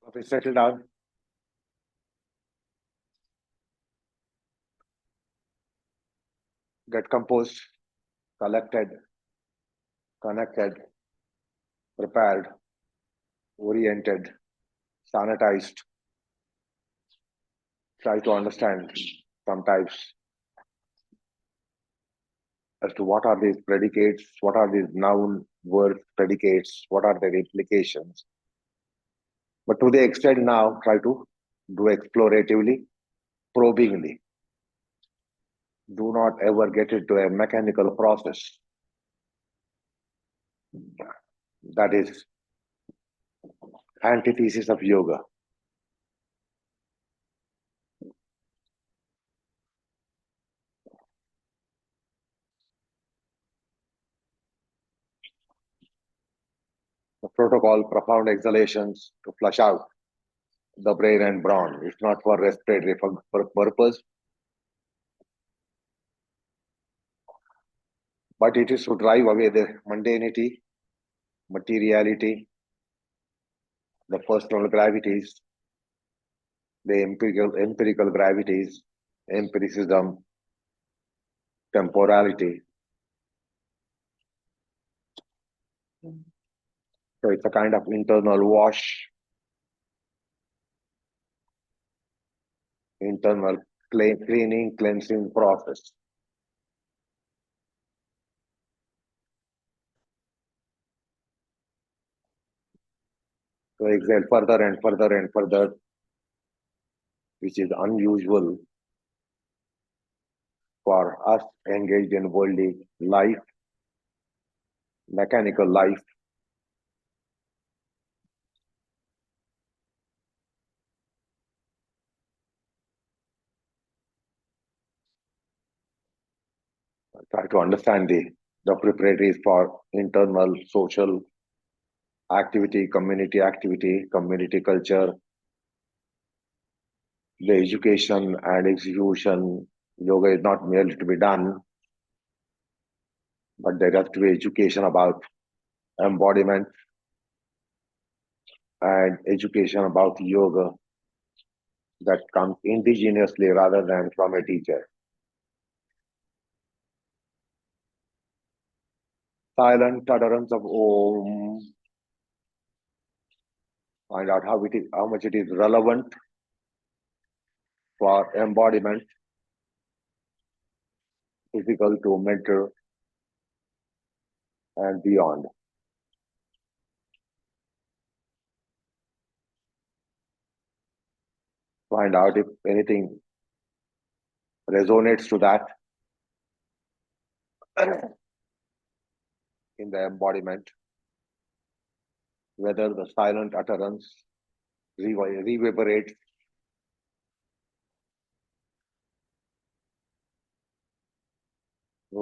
Okay, settle down. Get composed, collected, connected, prepared, oriented, sanitized. Try to understand sometimes as to what are these predicates, what are these noun word predicates, what are their implications. But to the extent now, try to do exploratively, probingly. Do not ever get into a mechanical process. That is antithesis of yoga. The protocol, profound exhalations to flush out the brain and brawn. It's not for respiratory purpose, but it is to drive away the mundanity, materiality, the personal gravities, the empirical gravities, empiricism, temporality. So it's a kind of internal wash, internal cleaning, cleansing process. So exhale further and further and further, which is unusual for us engaged in worldly life, mechanical life. Try to understand the preparatories for internal social activity, community culture, the education and execution. Yoga is not merely to be done, but there has to be education about embodiment and education about yoga that comes indigenously rather than from a teacher. Silent utterance of Om. Find out how much it is relevant for embodiment, physical to mental and beyond. Find out if anything resonates to that in the embodiment, whether the silent utterance reverberates Om.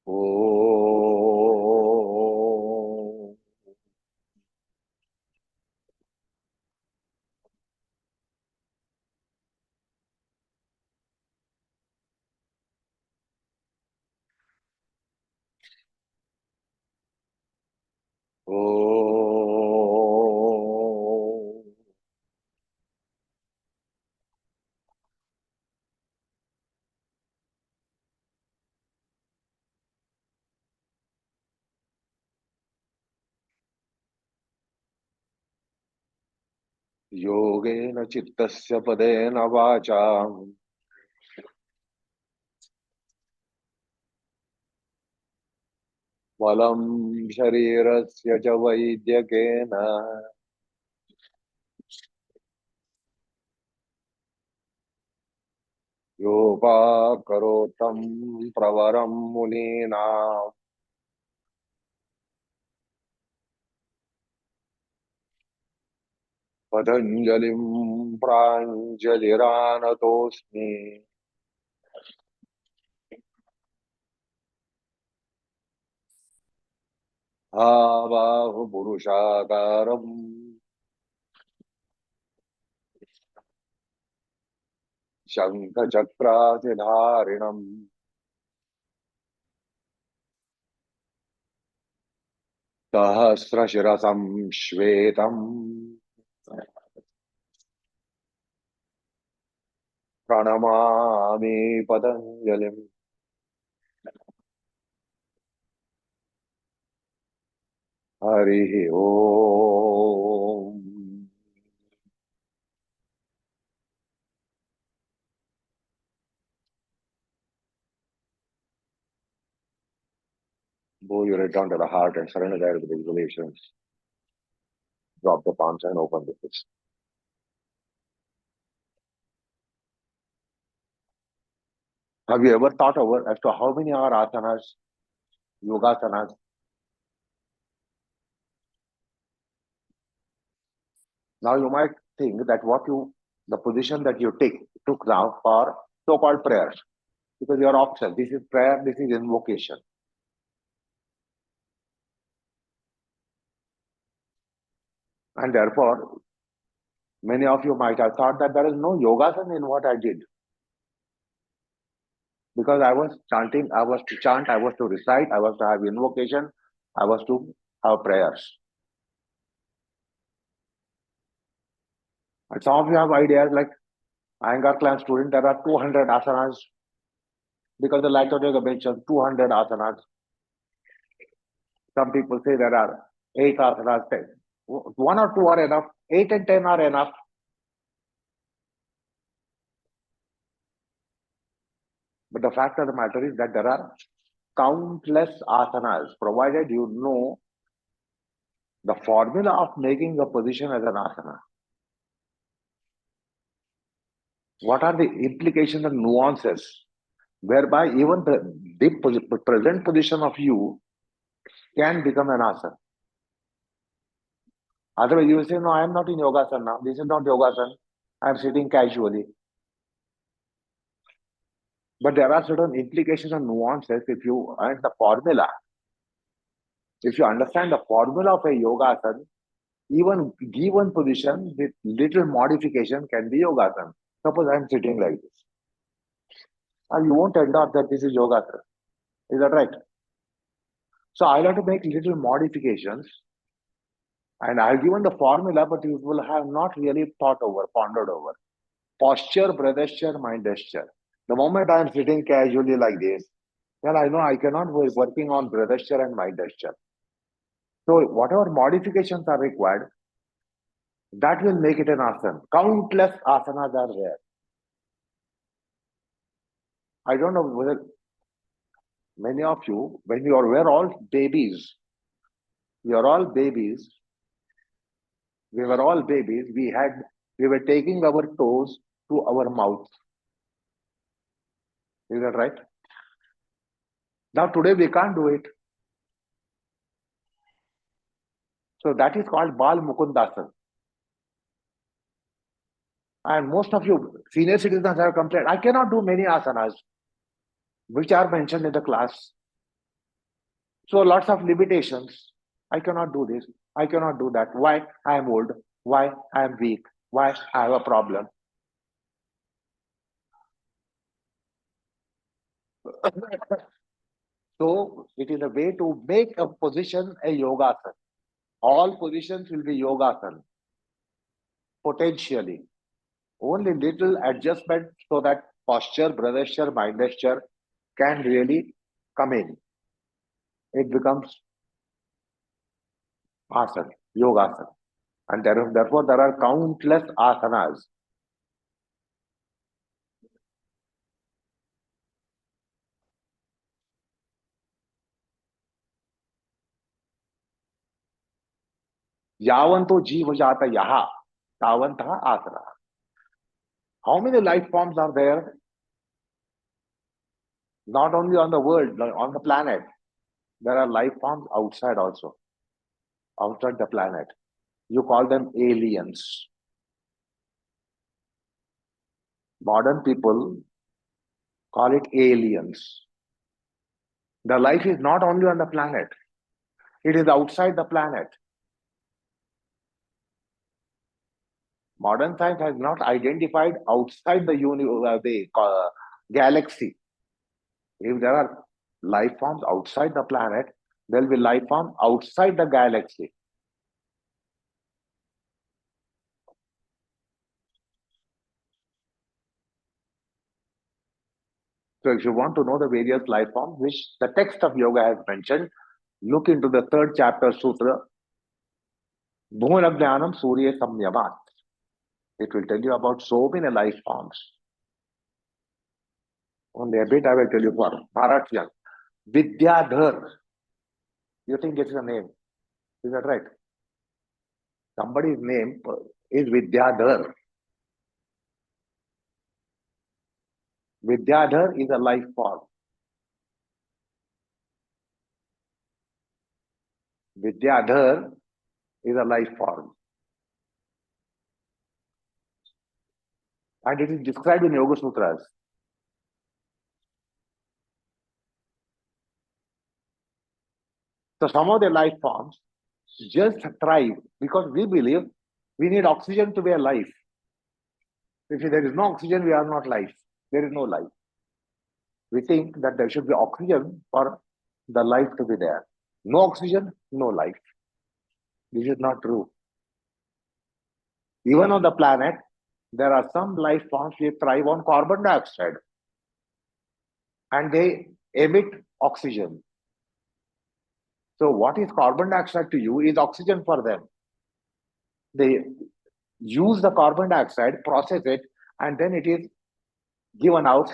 Om. Om. Yogena chittasya padena vacha balam sharirasya cha vaidyakena yopakarotam pravaram munina patanjalim pranjaliranatosmi. आबाहु पुरुषाकारम् शङ्खचक्रातिधारिणम् सहस्रशिरसं श्वेतम् प्रणमामि पतञ्जलिम्. हरिः ओम्. Bow your head down to the heart and surrender there with exhalations. Drop the palms and open the fist. Have you ever thought over as to how many are asanas, yogasanas? Now you might think that the position that you took now for so-called prayers, because you are optional. This is prayer, this is invocation. And therefore, many of you might have thought that there is no yogasana in what I did. Because I was chanting, I was to chant, I was to recite, I was to have invocation, I was to have prayers. And some of you have ideas like Iyengar clan student, there are 200 asanas because the Light of Yoga mentions 200 asanas. Some people say there are 8 asanas, 10. One or two are enough, 8 and 10 are enough. But the fact of the matter is that there are countless asanas, provided you know the formula of making a position as an asana. What are the implications and nuances whereby even the present position of you can become an asana? Otherwise, you will say, no, I am not in yogasana now. This is not yogasana. I am sitting casually. But there are certain implications and nuances if you and the formula. If you understand the formula of a yogasana, even given position with little modification can be yogasana. Suppose I am sitting like this. And you won't end up that this is yogasana. Is that right? So I'll have to make little modifications. And I've given the formula, but you will have not really thought over, pondered over. Posture, breathesture, mindesture. The moment I am sitting casually like this, then I know I cannot be working on breathesture and mindesture. So whatever modifications are required, that will make it an asana. Countless asanas are there. I don't know whether many of you, when you are we're all babies, we are all babies. We were all babies. We were taking our toes to our mouth. Is that right? Now today we can't do it. So that is called Bal Mukundasana. And most of you senior citizens have complained, I cannot do many asanas, which are mentioned in the class. So lots of limitations. I cannot do this. I cannot do that. Why? I am old. Why? I am weak. Why? I have a problem. So it is a way to make a position a yogasana. All positions will be yogasana, potentially. Only little adjustment so that posture, breathesture, mindesture can really come in. It becomes asana, yogasana. And therefore, there are countless asanas. Yavanto jiva jata yaha, tavantah asana. How many life forms are there? Not only on the world, on the planet. There are life forms outside also, outside the planet. You call them aliens. Modern people call it aliens. The life is not only on the planet. It is outside the planet. Modern science has not identified outside the galaxy. If there are life forms outside the planet, there will be life forms outside the galaxy. So if you want to know the various life forms, which the text of yoga has mentioned, look into the third chapter sutra, Bhuvanagyanam Surya Samyamat. It will tell you about so many life forms. Only a bit I will tell you for Bharatyan. Vidyadhar. You think it's a name? Is that right? Somebody's name is Vidyadhar. Vidyadhar is a life form. Vidyadhar is a life form. And it is described in Yoga Sutras. So some of the life forms just thrive because we believe we need oxygen to be alive. If there is no oxygen, we are not life. There is no life. We think that there should be oxygen for the life to be there. No oxygen, no life. This is not true. Even on the planet, there are some life forms which thrive on carbon dioxide and they emit oxygen. So, what is carbon dioxide to you is oxygen for them. They use the carbon dioxide, process it, and then it is given out,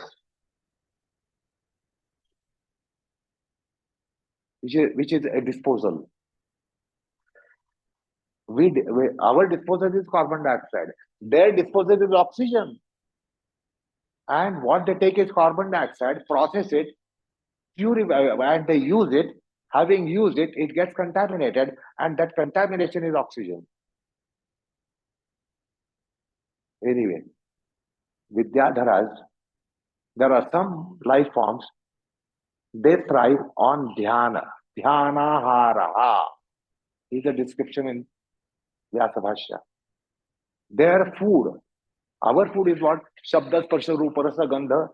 which is a disposal. Our disposal is carbon dioxide. Their disposal is oxygen. And what they take is carbon dioxide, process it, purify, and they use it. Having used it, it gets contaminated, and that contamination is oxygen. Anyway, Vidyadharas, there are some life forms, they thrive on dhyana. Dhyana haraha is a description in Vyasa Bhashya. Their food, our food is what? Shabda, Sparsha, Rupa, Rasa, Gandha,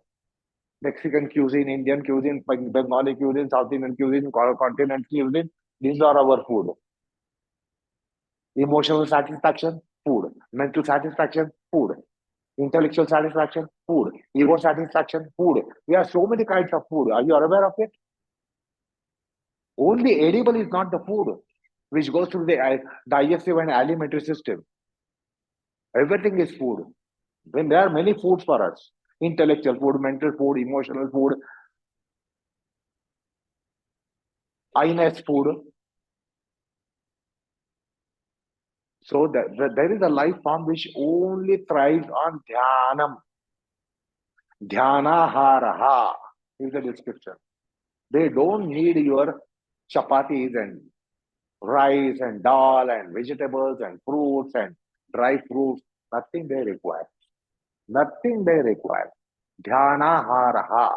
Mexican cuisine, Indian cuisine, Bengali cuisine, South Indian cuisine, continental cuisine. These are our food. Emotional satisfaction, food. Mental satisfaction, food. Intellectual satisfaction, food. Ego satisfaction, food. We have so many kinds of food. Are you aware of it? Only edible is not the food which goes through the digestive and alimentary system. Everything is food. When there are many foods for us, intellectual food, mental food, emotional food, INS food. So there is a life form which only thrives on dhyanam. Dhyana haraha is the description. They don't need your chapatis and rice and dal and vegetables and fruits and dry fruits. Nothing they require. Nothing they require. Dhyana haraha.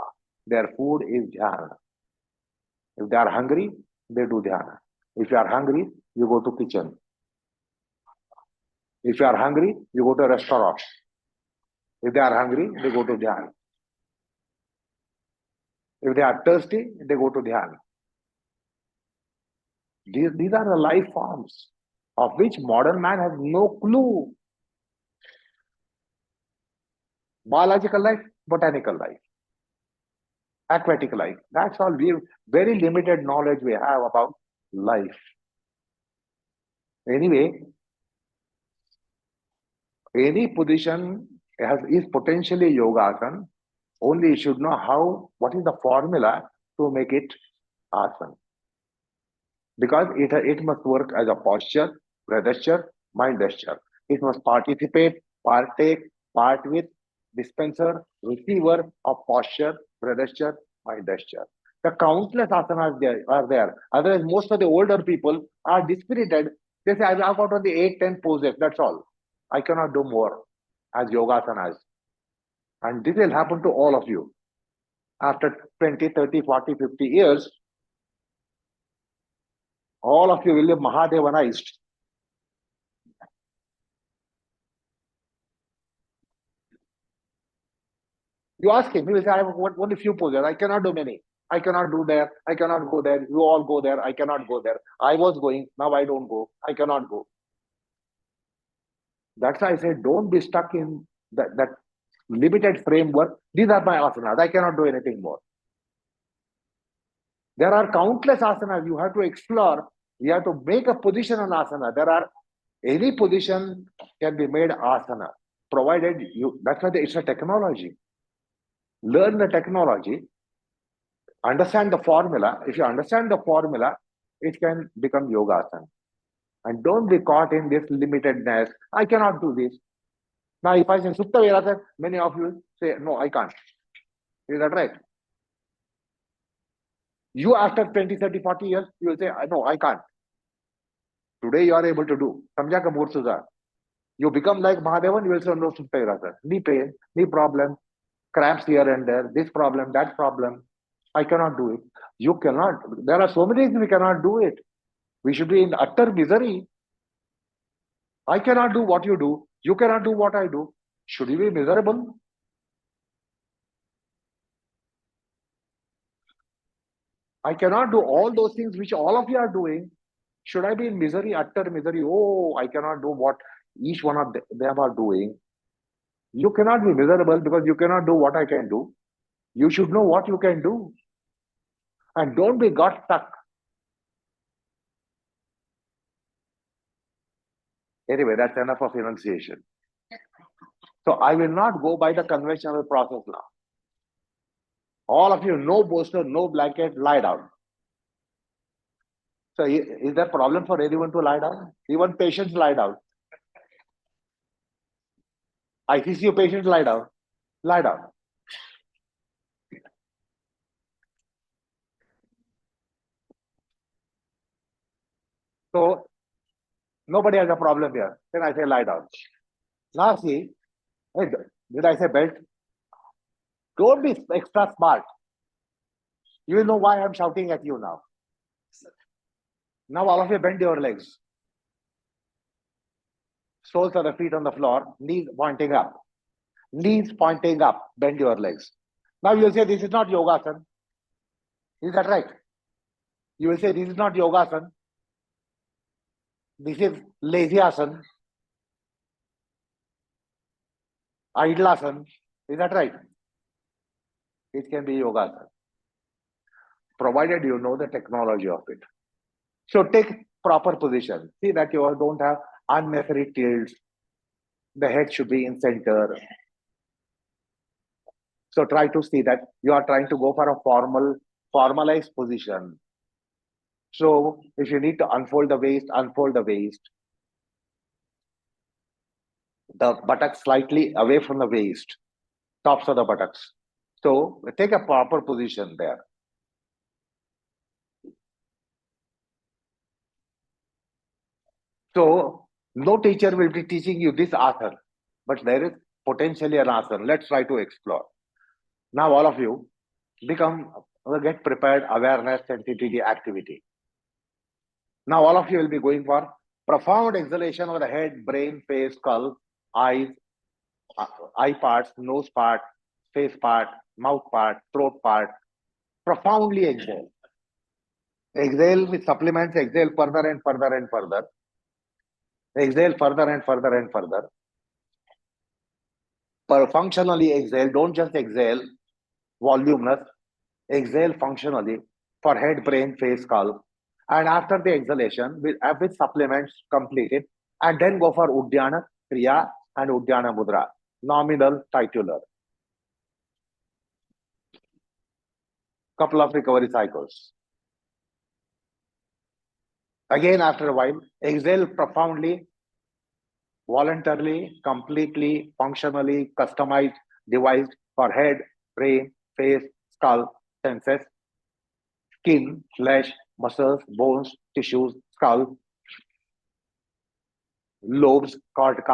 Their food is dhyana. If they are hungry, they do dhyana. If you are hungry, you go to kitchen. If you are hungry, you go to a restaurant. If they are hungry, they go to dhyana. If they are thirsty, they go to dhyana. These are the life forms of which modern man has no clue. Biological life, botanical life, aquatic life. That's all. We very limited knowledge we have about life. Anyway, any position is potentially yogasana. Only you should know what is the formula to make it asana. Because it must work as a posture, gesture, mind gesture. It must participate, partake, part with, dispenser, receiver of posture, gesture, mind gesture. The countless asanas are there. Otherwise, most of the older people are dispirited. They say, I've got only 8, 10 poses, that's all. I cannot do more as yogasanas. And this will happen to all of you. After 20, 30, 40, 50 years, All of you will be Mahadevanized. You ask him, he will say, I have only few poses. I cannot do many. I cannot do there. I cannot go there. You all go there. I cannot go there. I was going. Now I don't go. I cannot go. That's why I said, don't be stuck in that limited framework. These are my asanas. I cannot do anything more. There are countless asanas you have to explore. You have to make a position on asana. Any position can be made asana, provided you, that's why it's a technology. Learn the technology, understand the formula. If you understand the formula, it can become yogasana. And don't be caught in this limitedness. I cannot do this. Now, if I say Supta Virasana, many of you say, no, I can't. Is that right? You, after 20, 30, 40 years, you will say, no, I can't. Today, you are able to do. Samjha ka Mursuza. You become like Mahadevan, you will say, no, Supta Virasana. Knee pain, knee problem, cramps here and there, this problem, that problem. I cannot do it. You cannot. There are so many things we cannot do it. We should be in utter misery. I cannot do what you do. You cannot do what I do. Should you be miserable? I cannot do all those things which all of you are doing. Should I be in misery, utter misery? Oh, I cannot do what each one of them are doing. You cannot be miserable because you cannot do what I can do. You should know what you can do. And don't be got stuck. Anyway, that's enough of enunciation. So I will not go by the conventional process now. All of you, no bolster, no blanket, lie down. So is there a problem for anyone to lie down? Even patients lie down. ICCU patients lie down. Lie down. So nobody has a problem here. Then I say lie down. Now see, hey, did I say belt? Don't be extra smart. You will know why I'm shouting at you now. Now all of you bend your legs. Soles of the feet on the floor, knees pointing up. Knees pointing up, bend your legs. Now you'll say this is not yogasana. Is that right? You will say this is not yogasana. This is lazy asana, idle asana. Is that right? It can be yogasana, provided you know the technology of it. So take proper position. See that you don't have unnecessary tilts. The head should be in center. So try to see that you are trying to go for a formalized position. So if you need to unfold the waist, unfold the waist. The buttocks slightly away from the waist, tops of the buttocks. So take a proper position there. So no teacher will be teaching you this asana, but there is potentially an asana. Let's try to explore. Now all of you get prepared, awareness, sensitivity, activity. Now all of you will be going for profound exhalation of the head, brain, face, skull, eyes, eye parts, nose part, face part, mouth part, throat part. Profoundly exhale. Exhale with supplements, exhale further and further and further. Exhale further and further and further. Functionally exhale, don't just exhale voluminous. Exhale functionally for head, brain, face, skull. And after the exhalation, with supplements completed, and then go for Uddiyana Kriya and Uddiyana Mudra, nominal, titular. Couple of recovery cycles. Again, after a while, exhale profoundly, voluntarily, completely, functionally, customized, devised for head, brain, face, skull, senses, skin, flesh, muscles, bones, tissues, skull, lobes, cortices,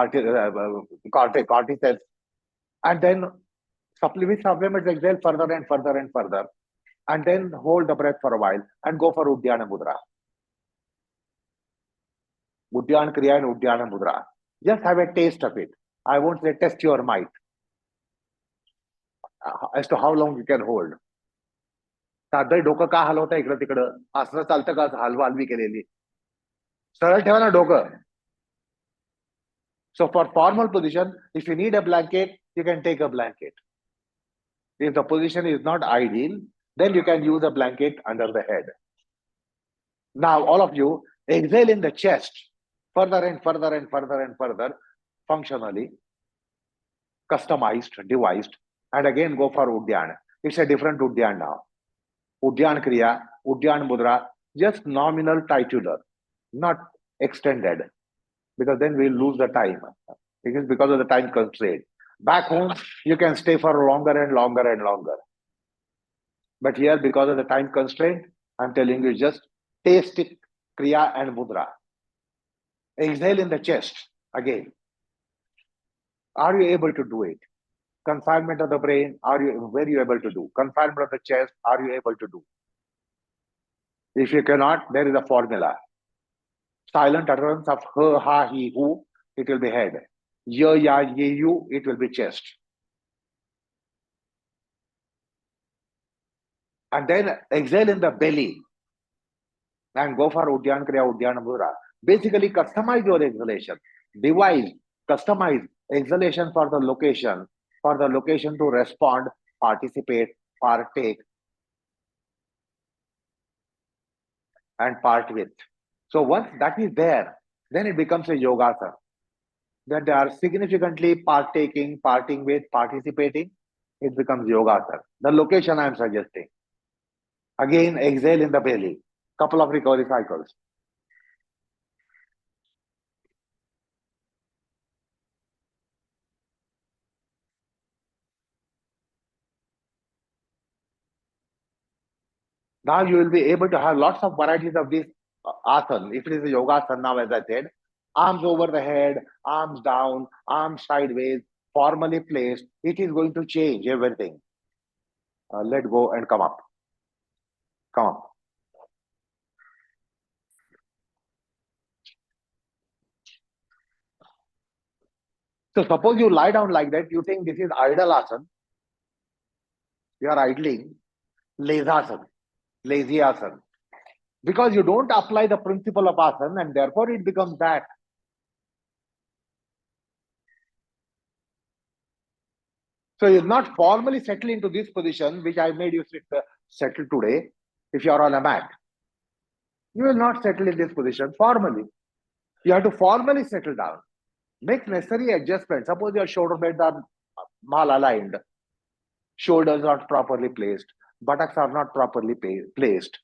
and then supplements exhale further and further and further, and then hold the breath for a while and go for Uddiyana Mudra. Uddiyana Kriya and Uddiyana Mudra. Just have a taste of it. I won't say test your might as to how long you can hold. साधं डोकं का हलवता इकडं तिकडं असं चालतं का हलवा हलवी केलेली सरळ ठेवा ना डोकं. So for formal position, if you need a blanket, you can take a blanket. If the position is not ideal, then you can use a blanket under the head. Now, all of you exhale in the chest, further and further and further and further, functionally, customized, devised, and again go for Uddiyana. It's a different Uddiyana now. Uddiyana Kriya, Uddiyana Mudra, just nominal titular, not extended, because then we'll lose the time. It is because of the time constraint. Back home, you can stay for longer and longer and longer. But here, because of the time constraint, I'm telling you, just taste it, Kriya and Mudra. Exhale in the chest again. Are you able to do it? Confinement of the brain, were you able to do? Confinement of the chest, are you able to do? If you cannot, there is a formula. Silent utterance of ha, ha, he, who, it will be head. Ya, ya, ye, you, it will be chest. And then exhale in the belly and go for Uddiyana Kriya, Uddiyana Mudra. Basically, customize your exhalation. Devise, customize exhalation for the location to respond, participate, partake, and part with. So once that is there, then it becomes a yogasana. That they are significantly parting with, participating, it becomes yogasana. The location I am suggesting. Again, exhale in the belly. Couple of recovery cycles. Now you will be able to have lots of varieties of this asana. If it is a yoga asana, now as I said, arms over the head, arms down, arms sideways, formally placed, it is going to change everything. Let go and come up. Come up. So suppose you lie down like that, you think this is idle asana. You are idling, lazy asana. Because you don't apply the principle of asana and therefore it becomes that. So you're not formally settle into this position, which I made you settle today. If you are on a mat, you will not settle in this position formally. You have to formally settle down. Make necessary adjustments. Suppose your shoulder blades are mal-aligned, shoulders not properly placed, buttocks are not properly placed.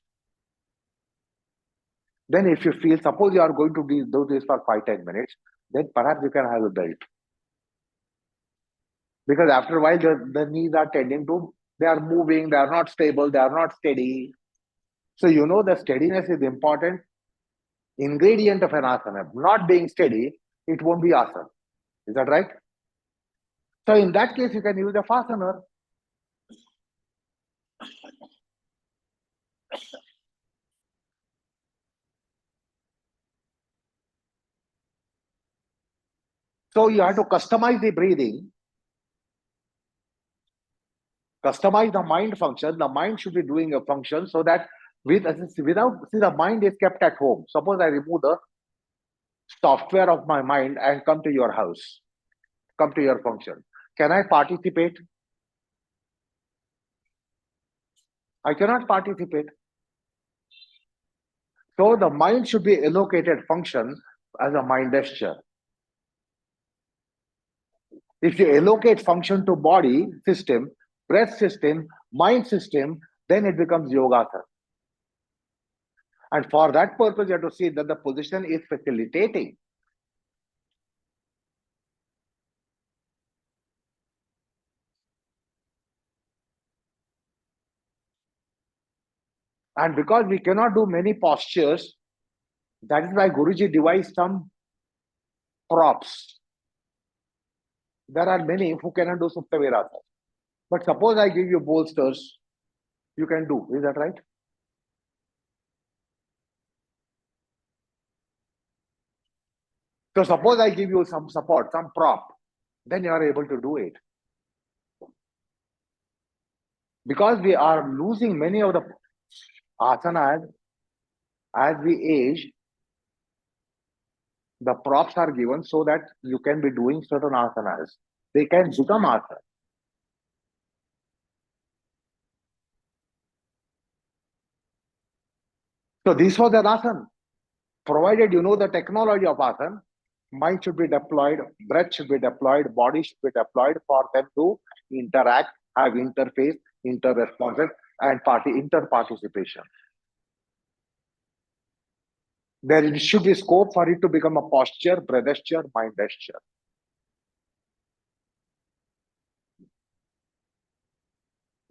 Then if you feel, suppose you are going to do this for 5-10 minutes, then perhaps you can have a belt. Because after a while, the knees are tending to, they are moving, they are not stable, they are not steady. So you know the steadiness is important ingredient of an asana. Not being steady, it won't be asana. Is that right? So in that case, you can use a fastener. So you have to customize the breathing, customize the mind function. The mind should be doing a function so that the mind is kept at home. Suppose I remove the software of my mind and come to your house, come to your function. Can I participate? I cannot participate. So the mind should be allocated function as a mind gesture. If you allocate function to body system, breath system, mind system, then it becomes yogasana. And for that purpose, you have to see that the position is facilitating. And because we cannot do many postures, that is why Guruji devised some props. There are many who cannot do Supta Virata. But suppose I give you bolsters, you can do. Is that right? So suppose I give you some support, some prop, then you are able to do it. Because we are losing many of the asanas as we age, the props are given so that you can be doing certain asanas. They can become asana. So this was an asana. Provided you know the technology of asana, mind should be deployed, breath should be deployed, body should be deployed for them to interact, have interface, inter-responses, and inter-participation. There should be scope for it to become a posture, breathesture, mind gesture.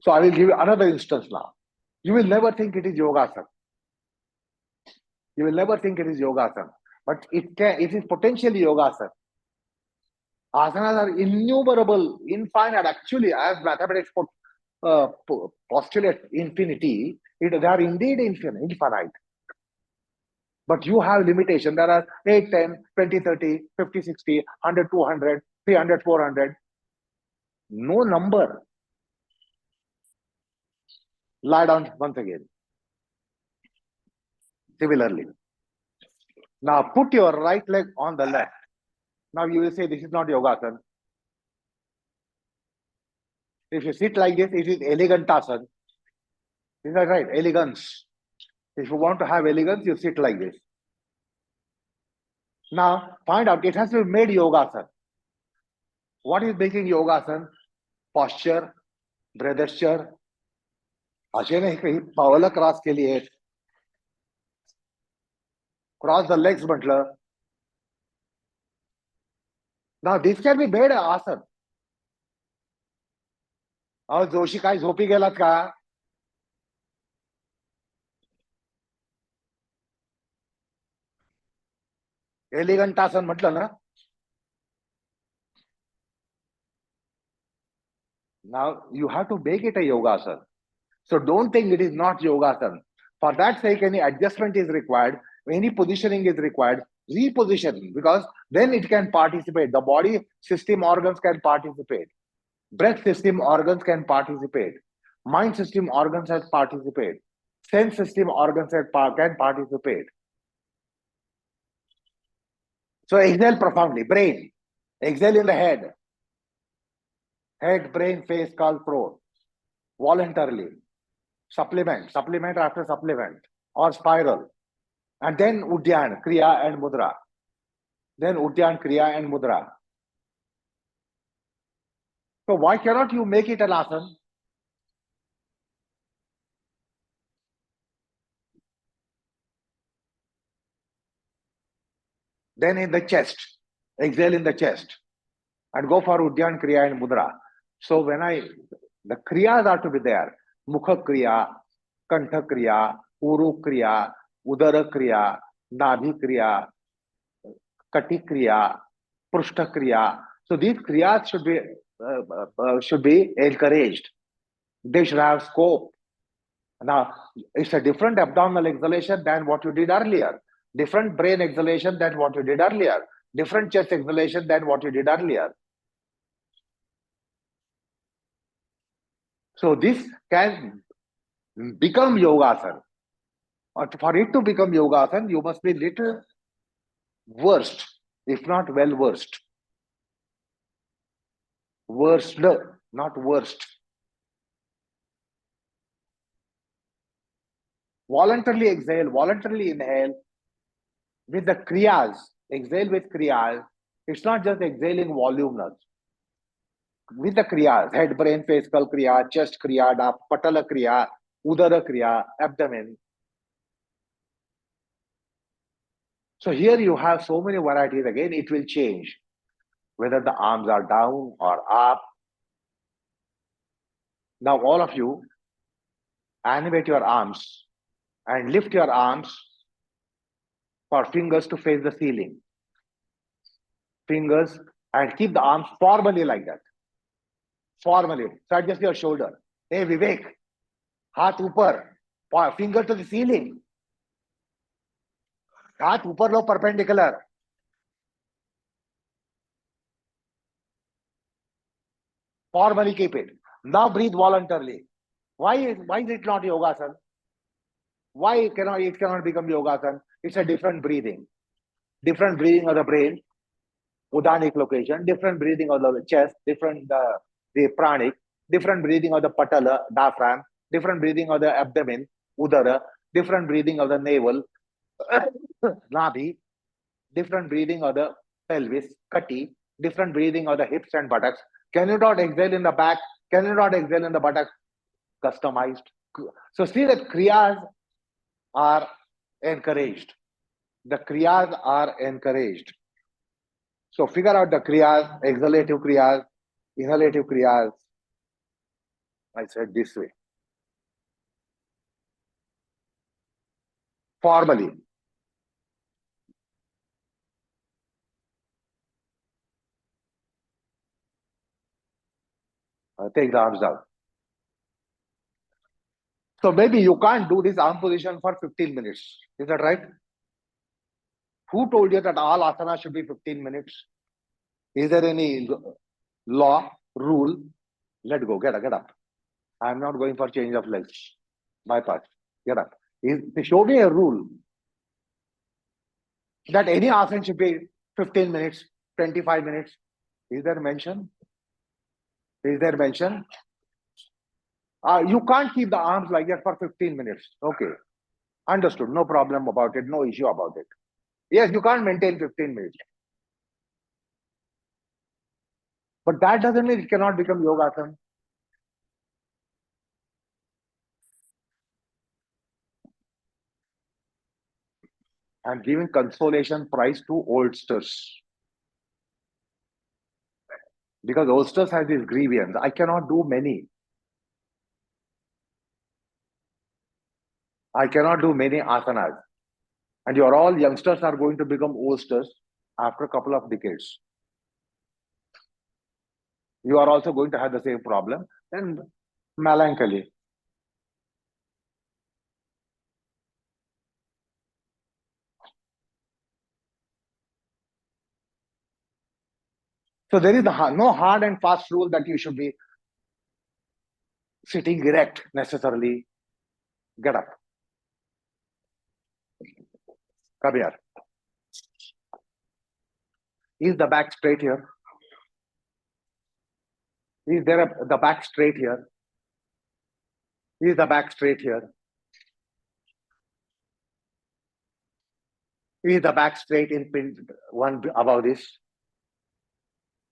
So I will give you another instance now. You will never think it is yogasana. You will never think it is yogasana, but it is potentially yogasana. Asanas are innumerable, infinite. Actually, as mathematics postulate infinity, they are indeed infinite. But you have limitation. There are 8, 10, 20, 30, 50, 60, 100, 200, 300, 400. No number. Lie down once again. Similarly. Now put your right leg on the left. Now you will say this is not yogasana. If you sit like this, it is elegant asana. Is that right? Elegance. If you want to have elegance, you sit like this. Now find out, it has to be made yogasana. What is making yogasana? Posture, breathesture. असे नाही काही पावलं cross केली आहेत. Cross the legs म्हटलं. Now this can be made asana. अहो जोशी काय झोपी गेलात का? एलिगंट आसन म्हटलं ना. Now you have to make it a yogasana. So don't think it is not yogasana. For that sake, any adjustment is required, any positioning is required, repositioning, because then it can participate. The body system organs can participate. Breath system organs can participate. Mind system organs can participate. Sense system organs can participate. So exhale profoundly, brain. Exhale in the head. Head, brain, face, skull, throat. Voluntarily. Supplement after supplement, or spiral. And then Udyan, Kriya and Mudra. Then Udyan, Kriya and Mudra. So why cannot you make it an asana? Then in the chest, exhale in the chest, and go for Udyan, Kriya and Mudra. So the Kriyas are to be there. Mukha Kriya, Kantha Kriya, Uru Kriya, Udara Kriya, Nabhi Kriya, Kati Kriya, Prushta Kriya. So these Kriyas should be encouraged. They should have scope. Now, it's a different abdominal exhalation than what you did earlier. Different brain exhalation than what you did earlier. Different chest exhalation than what you did earlier. So this can become yogasana. For it to become yogasana, you must be little versed, if not well versed. Versed, not worst. Voluntarily exhale, voluntarily inhale. With the kriyas, exhale with kriyas. It's not just exhaling voluminous. With the kriyas, head, brain, face, skull kriya, chest kriya, patala kriya, udara kriya, abdomen. So here you have so many varieties. Again, it will change whether the arms are down or up. Now all of you animate your arms and lift your arms for fingers to face the ceiling. Fingers, and keep the arms formally like that. Formally. So adjust your shoulder. Hey Vivek, हाथ ऊपर, finger to the ceiling. हाथ ऊपर लो perpendicular. Formally keep it. Now breathe voluntarily. Why is it not yogasan? Why it cannot become yogasan? It's a different breathing. Different breathing of the brain, udanic location, different breathing of the chest, different the pranic, different breathing of the patala, diaphragm, different breathing of the abdomen, udara, different breathing of the navel, nabhi, different breathing of the pelvis, kati, different breathing of the hips and buttocks. Can you not exhale in the back? Can you not exhale in the buttocks? Customized. So see that kriyas are encouraged. The kriyas are encouraged. So figure out the kriyas, exhalative kriyas, inhalative kriyas. I said this way. Formally. Take the arms down. So maybe you can't do this arm position for 15 minutes. Is that right? Who told you that all asanas should be 15 minutes? Is there any law, rule? Let go. Get up. I'm not going for change of legs. Bypass. Get up. Show me a rule that any asana should be 15 minutes, 25 minutes. Is there mention? Is there mention? You can't keep the arms like that for 15 minutes. Okay. Understood. No problem about it. No issue about it. Yes, you can't maintain 15 minutes. But that doesn't mean it cannot become yogasana. I'm giving consolation prize to oldsters. Because oldsters have this grievance. I cannot do many. I cannot do many asanas. And you're all youngsters are going to become oldsters after a couple of decades. You are also going to have the same problem. And melancholy. So there is no hard and fast rule that you should be sitting erect necessarily. Get up. Come here. Is the back straight here? Is there the back straight here? Is the back straight here? Is the back straight in pin one above this?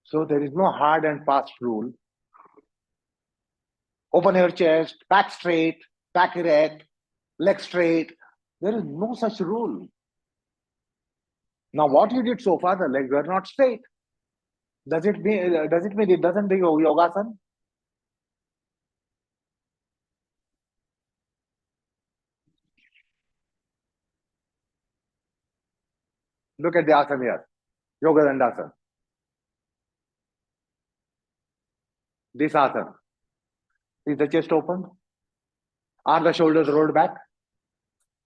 So there is no hard and fast rule. Open your chest, back straight, back erect, leg straight. There is no such rule. Now, what you did so far, the legs were not straight. Does it mean it doesn't do yogasana? Look at the asana here. Yoga Dandasana. This asana. Is the chest open? Are the shoulders rolled back?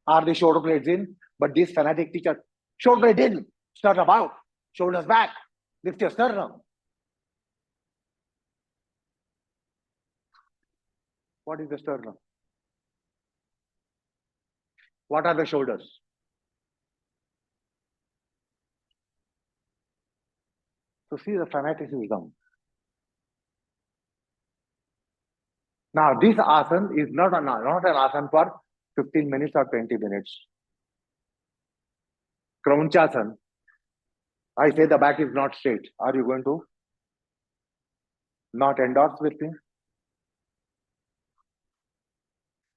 Are the shoulder blades in? But this fanatic teacher, shoulder blade in, sternum out, shoulders back, lift your sternum. What is the sternum? What are the shoulders? So see the fanaticism. Now this asana is not an asana for 15 minutes or 20 minutes. Kraunchasana. I say the back is not straight. Are you going to not endorse with me?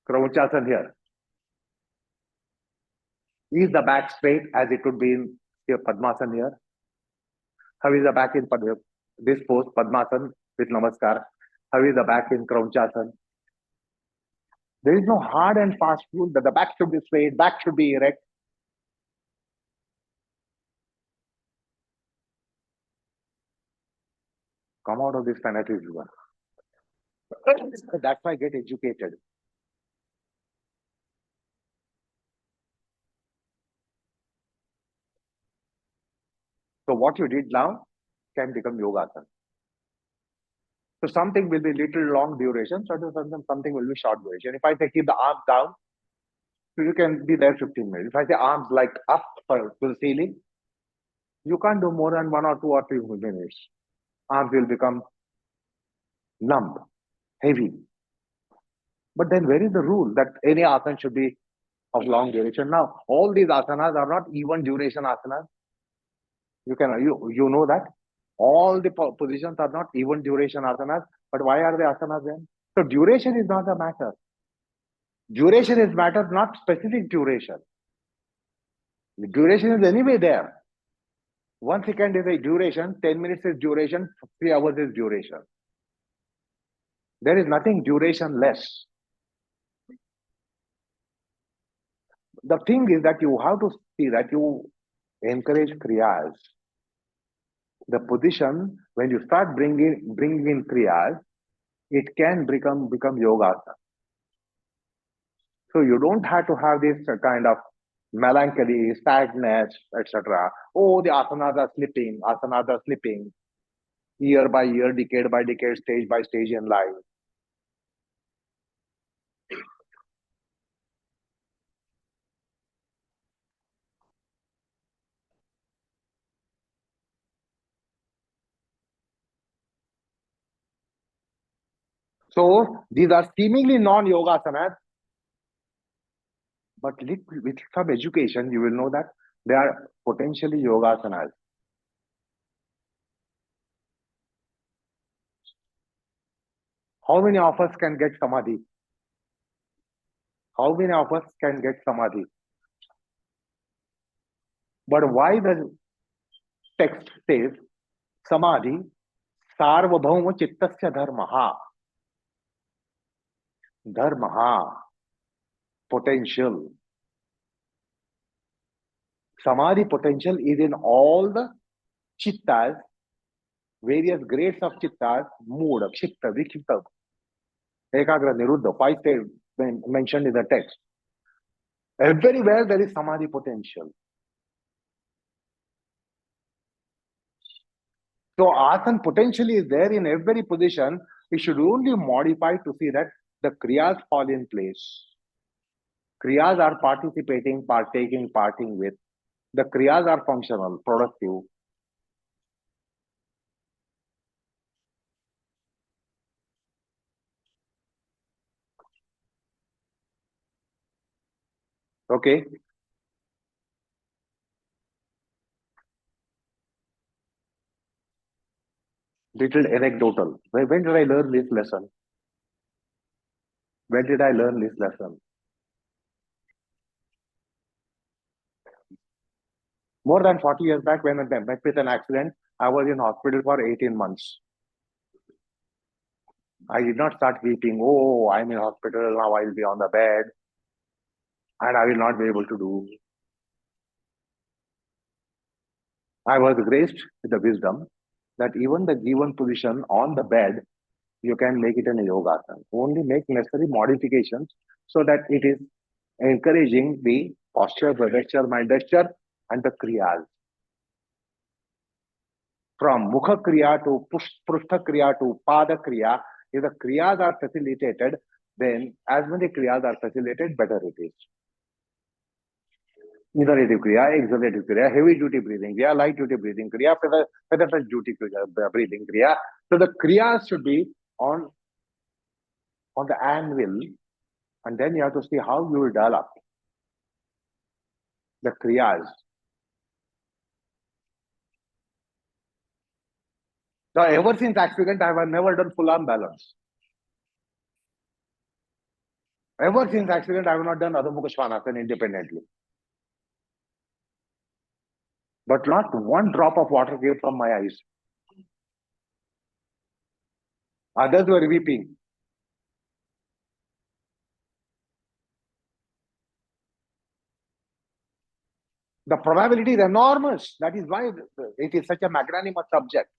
Kraunchasana here. Is the back straight as it would be in here, Padmasana here? How is the back in this pose, Padmasana with Namaskar? How is the back in Kraunchasana? There is no hard and fast rule that the back should be straight, back should be erect. Come out of this fanaticism. That's why I get educated. So what you did now can become yogasana. So something will be little long duration, something will be short duration. If I say keep the arms down, so you can be there 15 minutes. If I say arms like up to the ceiling, you can't do more than 1 or 2 or 3 minutes. Arms will become numb, heavy. But then where is the rule that any asana should be of long duration? Now, all these asanas are not even duration asanas. You know that all the positions are not even duration asanas. But why are they asanas then? So duration is not a matter. Duration is matter, not specific duration. The duration is anyway there. 1 second is a duration, 10 minutes is duration, 3 hours is duration. There is nothing duration less. The thing is that you have to see that you encourage kriyas. The position, when you start bringing in kriyas, it can become yoga. So you don't have to have this kind of melancholy, sadness, etc. Oh, the asanas are slipping year by year, decade by decade, stage by stage in life. So these are seemingly non-yoga asanas, but with some education, you will know that they are potentially yoga asanas. How many of us can get samadhi? How many of us can get samadhi? But why the text says samadhi sarvabhauma chittasya dharmaha? Dharmaha, potential. Samadhi potential is in all the chittas, various grades of chittas, mood, chitta, vikshita, ekagra, niruddha, five states mentioned in the text. Everywhere there is samadhi potential. So asana potentially is there in every position. We should only modify to see that the kriyas fall in place. Kriyas are participating, partaking, parting with. The kriyas are functional, productive. Okay. Little anecdotal. When did I learn this lesson? When did I learn this lesson? More than 40 years back, when I met with an accident, I was in hospital for 18 months. I did not start weeping. Oh, I'm in hospital now. I'll be on the bed, and I will not be able to do. I was graced with the wisdom that even the given position on the bed, you can make it in a yoga asana. Only make necessary modifications so that it is encouraging the posture, the gesture, mind gesture, and the kriyas. From mukha kriya to prushtha kriya to pada kriya, if the kriyas are facilitated, then as many kriyas are facilitated, better it is. Inhalative kriya, exhalative kriya, heavy duty breathing kriya, light duty breathing kriya, feather touch duty breathing kriya. So the kriyas should be on the anvil, and then you have to see how you will develop the kriyas. So ever since accident, I have never done full arm balance. Ever since accident, I have not done Adho Mukha Svanasana independently. But not one drop of water came from my eyes. Others were weeping. The probability is enormous. That is why it is such a magnanimous subject.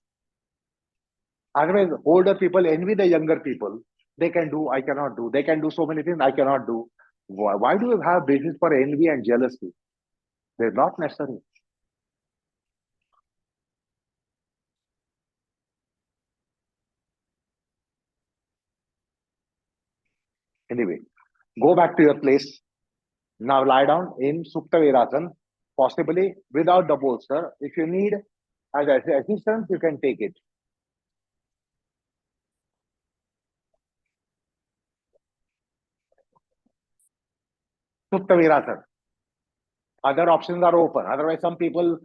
Otherwise, older people envy the younger people. They can do, I cannot do. They can do so many things, I cannot do. Why do you have basis for envy and jealousy? They're not necessary. Anyway, go back to your place. Now lie down in Supta Virasana, possibly without the bolster. If you need as assistance, you can take it. Supta Virasana. Other options are open. Otherwise, some people,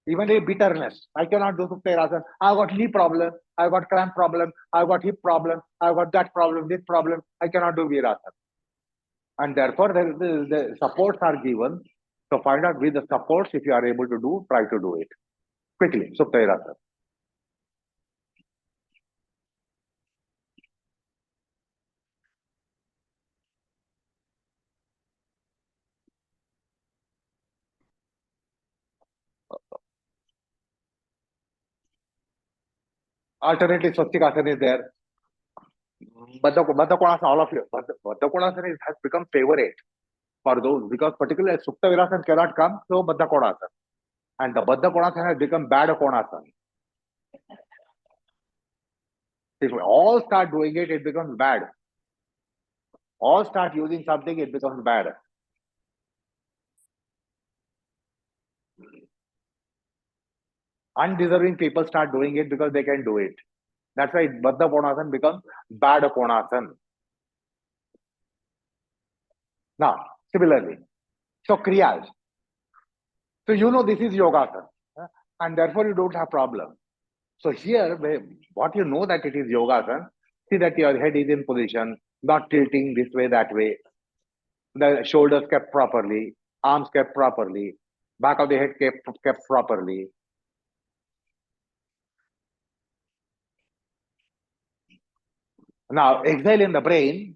even a bitterness, I cannot do Supta Virasana. I've got knee problem, I've got cramp problem, I've got hip problem, I've got that problem, this problem. I cannot do Virasana. And therefore, the supports are given. So find out with the supports, if you are able to do, try to do it quickly. Supta Virasana. Alternative Swastikasana is there. Baddha all of you. Baddha has become favorite for those because particularly Sukta Virasana cannot come, so Baddha. And the Baddha has become bad Konasana. If we all start doing it, it becomes bad. All start using something, it becomes bad. Undeserving people start doing it because they can do it. That's why Baddha Konasana becomes bad Konasana. Now, similarly, so Kriyas. So you know this is Yogasana, and therefore you don't have problem. So here, what you know that it is Yogasana, see that your head is in position, not tilting this way, that way. The shoulders kept properly, arms kept properly, back of the head kept properly. Now exhale in the brain,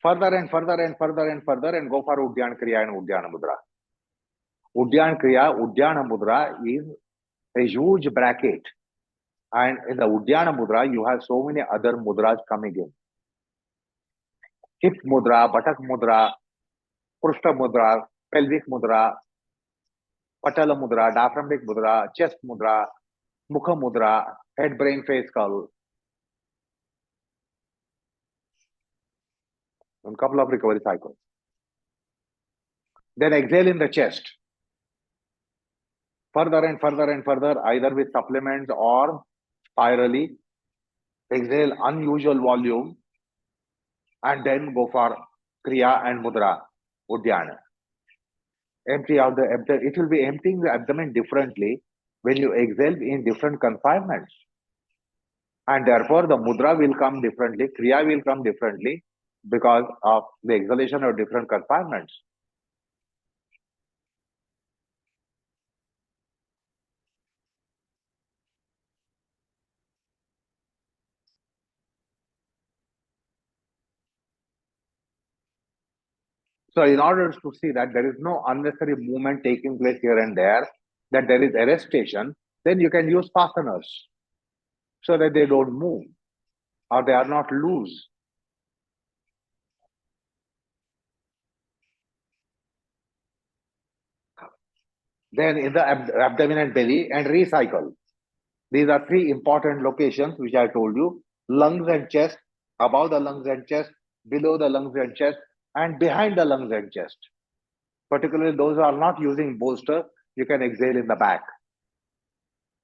further and further and further and further, and go for Uddiyana Kriya and Uddiyana Mudra. Uddiyana Kriya, Uddiyana Mudra is a huge bracket. And in the Uddiyana Mudra, you have so many other mudras coming in. Hip Mudra, Batak Mudra, Prushta Mudra, pelvic Mudra, Patala Mudra, diaphragmatic Mudra, chest Mudra, Mukha Mudra, head, brain, face, skull. A couple of recovery cycles. Then exhale in the chest. Further and further and further, either with supplements or spirally. Exhale unusual volume and then go for Kriya and Mudra, Uddiyana. Empty out the abdomen. It will be emptying the abdomen differently when you exhale in different confinements. And therefore, the Mudra will come differently, Kriya will come differently because of the exhalation of different confinements. So in order to see that there is no unnecessary movement taking place here and there, that there is arrestation, then you can use fasteners so that they don't move or they are not loose. Then in the abdomen and belly and recycle. These are three important locations which I told you: lungs and chest, above the lungs and chest, below the lungs and chest, and behind the lungs and chest. Particularly those who are not using bolster, you can exhale in the back.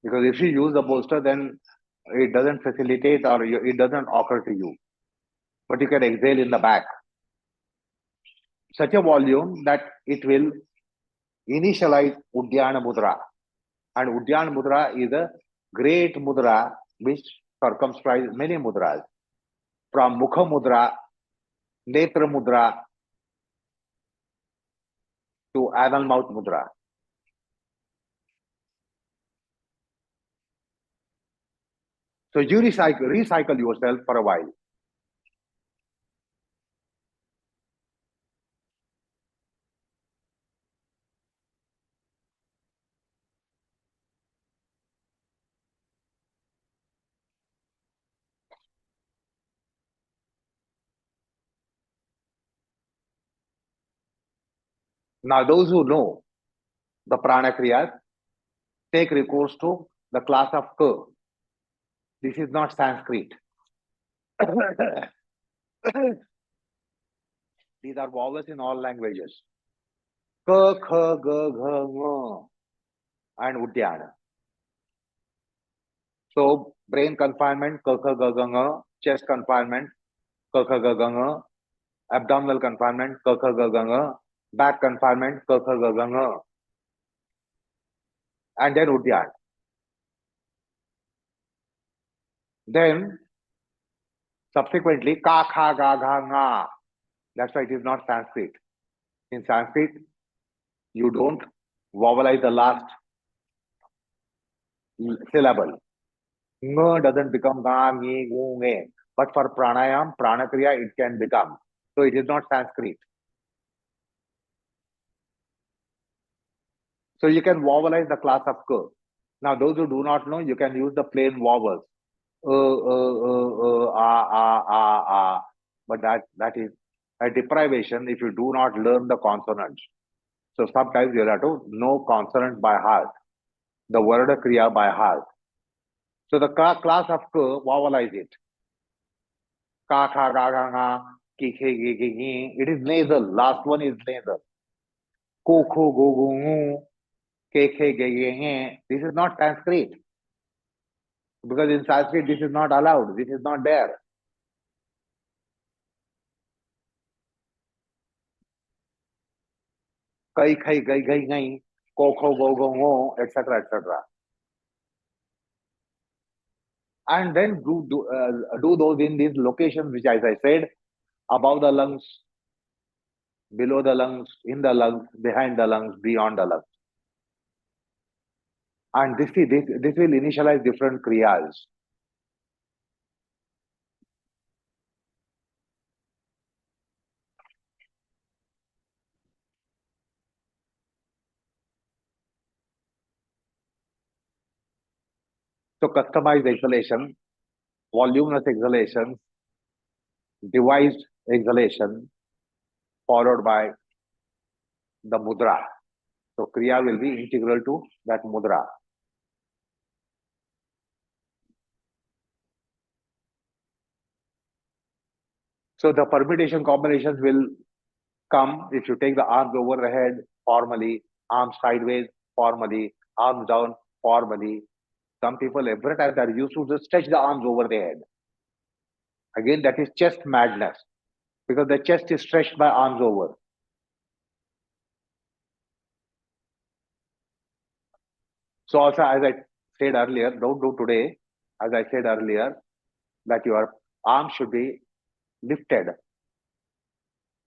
Because if you use the bolster, then it doesn't facilitate or it doesn't occur to you. But you can exhale in the back. Such a volume that it will initialize Uddiyana Mudra. And Uddiyana Mudra is a great mudra which circumscribes many mudras. From Mukha Mudra, Netra Mudra to anal mouth Mudra. So you recycle yourself for a while. Now, those who know the prana kriyas take recourse to the class of Ka. This is not Sanskrit. These are vowels in all languages. K, kh, g, gh, ng, and udyan. So brain confinement, k, kh, g, g, ng, chest confinement, k, kh, g, g, ng, abdominal confinement, k, kh, g, g, ng, back confinement, k, kh, g, g, ng, and then udyan. Then subsequently, ka, kha, ga, gha, nga. That's why it is not Sanskrit. In Sanskrit, you don't vowelize the last syllable. Ng doesn't become ga, ngi, gu, nge. But for pranayam, pranakriya, it can become. So it is not Sanskrit. So you can vowelize the class of k. Now, those who do not know, you can use the plain vowels. But that is a deprivation if you do not learn the consonants. So sometimes you have to know consonant by heart, the word kriya by heart. So the class of k, vowelize it. Ka, kha, ga, ga, nga, ki, khe, gi, gi, gi. It is nasal. Last one is nasal. Ko, kho, go, go, ngu, ke, khe, ge, ge, nge. This is not Sanskrit. Because in Sanskrit, this is not allowed. This is not there. Kai, khai, gai, gai, gai, ko, kho, go, ngo, etc., etc. And then do those in these locations, which, as I said, above the lungs, below the lungs, in the lungs, behind the lungs, beyond the lungs. And this will initialize different kriyas. So customized exhalation, voluminous exhalation, devised exhalation, followed by the mudra. So kriya will be integral to that mudra. So the permutation combinations will come if you take the arms over the head formally, arms sideways formally, arms down formally. Some people every time they are used to just stretch the arms over the head. Again, that is chest madness because the chest is stretched by arms over. So also, as I said earlier, don't do today. As I said earlier, that your arm should be lifted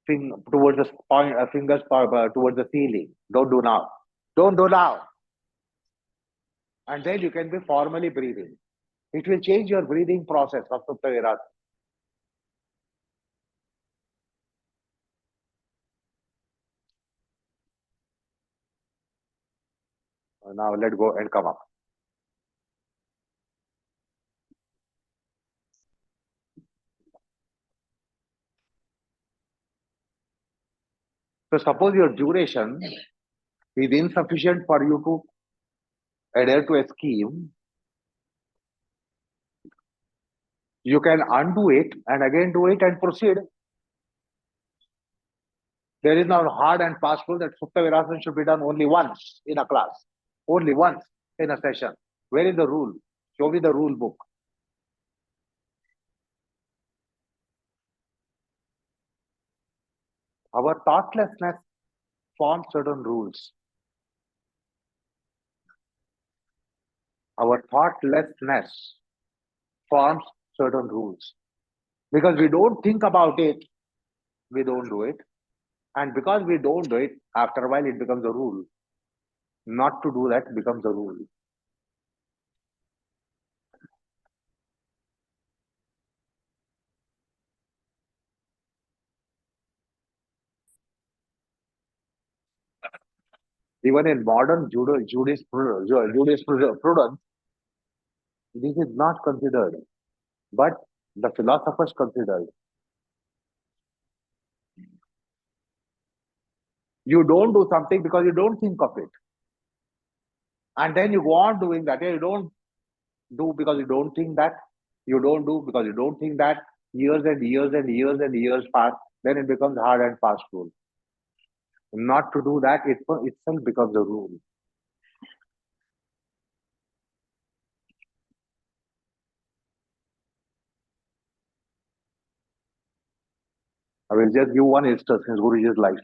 towards the point, fingers towards the ceiling. Don't do now. Don't do now. And then you can be formally breathing. It will change your breathing process of Supta Virasana. Now let go and come up. So suppose your duration is insufficient for you to adhere to a scheme, you can undo it and again do it and proceed. There is no hard and fast rule that Supta Virasana should be done only once in a class, only once in a session. Where is the rule? Show me the rule book. Our thoughtlessness forms certain rules. Our thoughtlessness forms certain rules. Because we don't think about it, we don't do it. And because we don't do it, after a while it becomes a rule. Not to do that becomes a rule. Even in modern jurisprudence, this is not considered, but the philosophers considered. You don't do something because you don't think of it. And then you go on doing that. You don't do because you don't think that. You don't do because you don't think that. Years and years and years and years pass, then it becomes hard and fast rule. Not to do that, it itself becomes a rule. I will just give one instance in Guruji's life.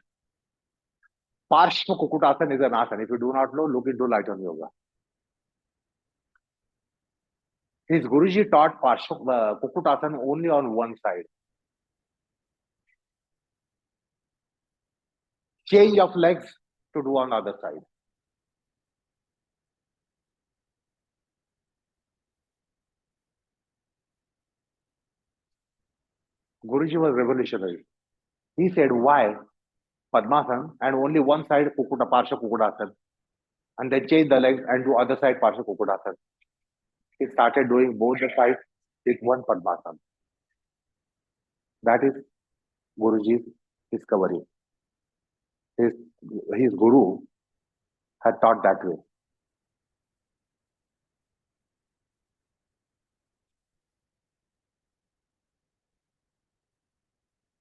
Parshva Kukutasana is an asana. If you do not know, look into Light on Yoga. His Guruji taught Parshva Kukutasana only on one side. Change of legs to do on the other side. Guruji was revolutionary. He said, why Padmasana and only one side Parsha Kukutasana, and then change the legs and do other side Parsha Kukutasana. He started doing both the sides with one Padmasana. That is Guruji's discovery. His, his Guru had taught that way.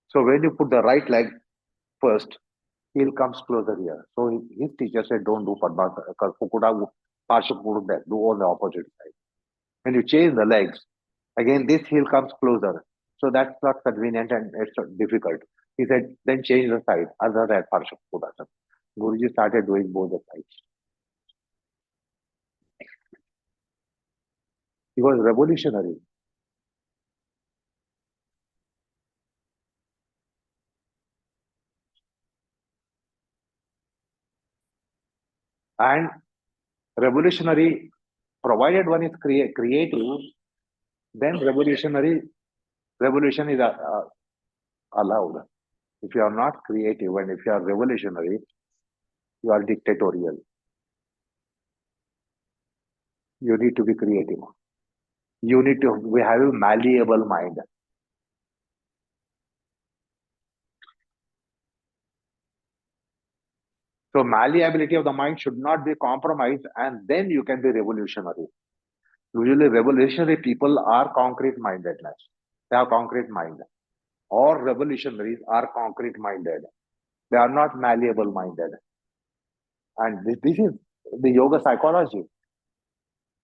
So when you put the right leg first, heel comes closer here. So his teacher said, don't do Padmasana, Kukuta, Parsha Kukuta, do on the opposite side. When you change the legs, again this heel comes closer. So that's not convenient and it's difficult. He said, then change the side, other than Parsha Kukuta. Guruji started doing both the sides. He was revolutionary. And revolutionary, provided one is creative, then revolution is allowed. If you are not creative and if you are revolutionary, you are dictatorial. You need to be creative. You need to we have a malleable mind. So malleability of the mind should not be compromised, and then you can be revolutionary. Usually, revolutionary people are concrete mindedness. They have concrete mind. Or revolutionaries are concrete minded. They are not malleable minded. And this is the yoga psychology.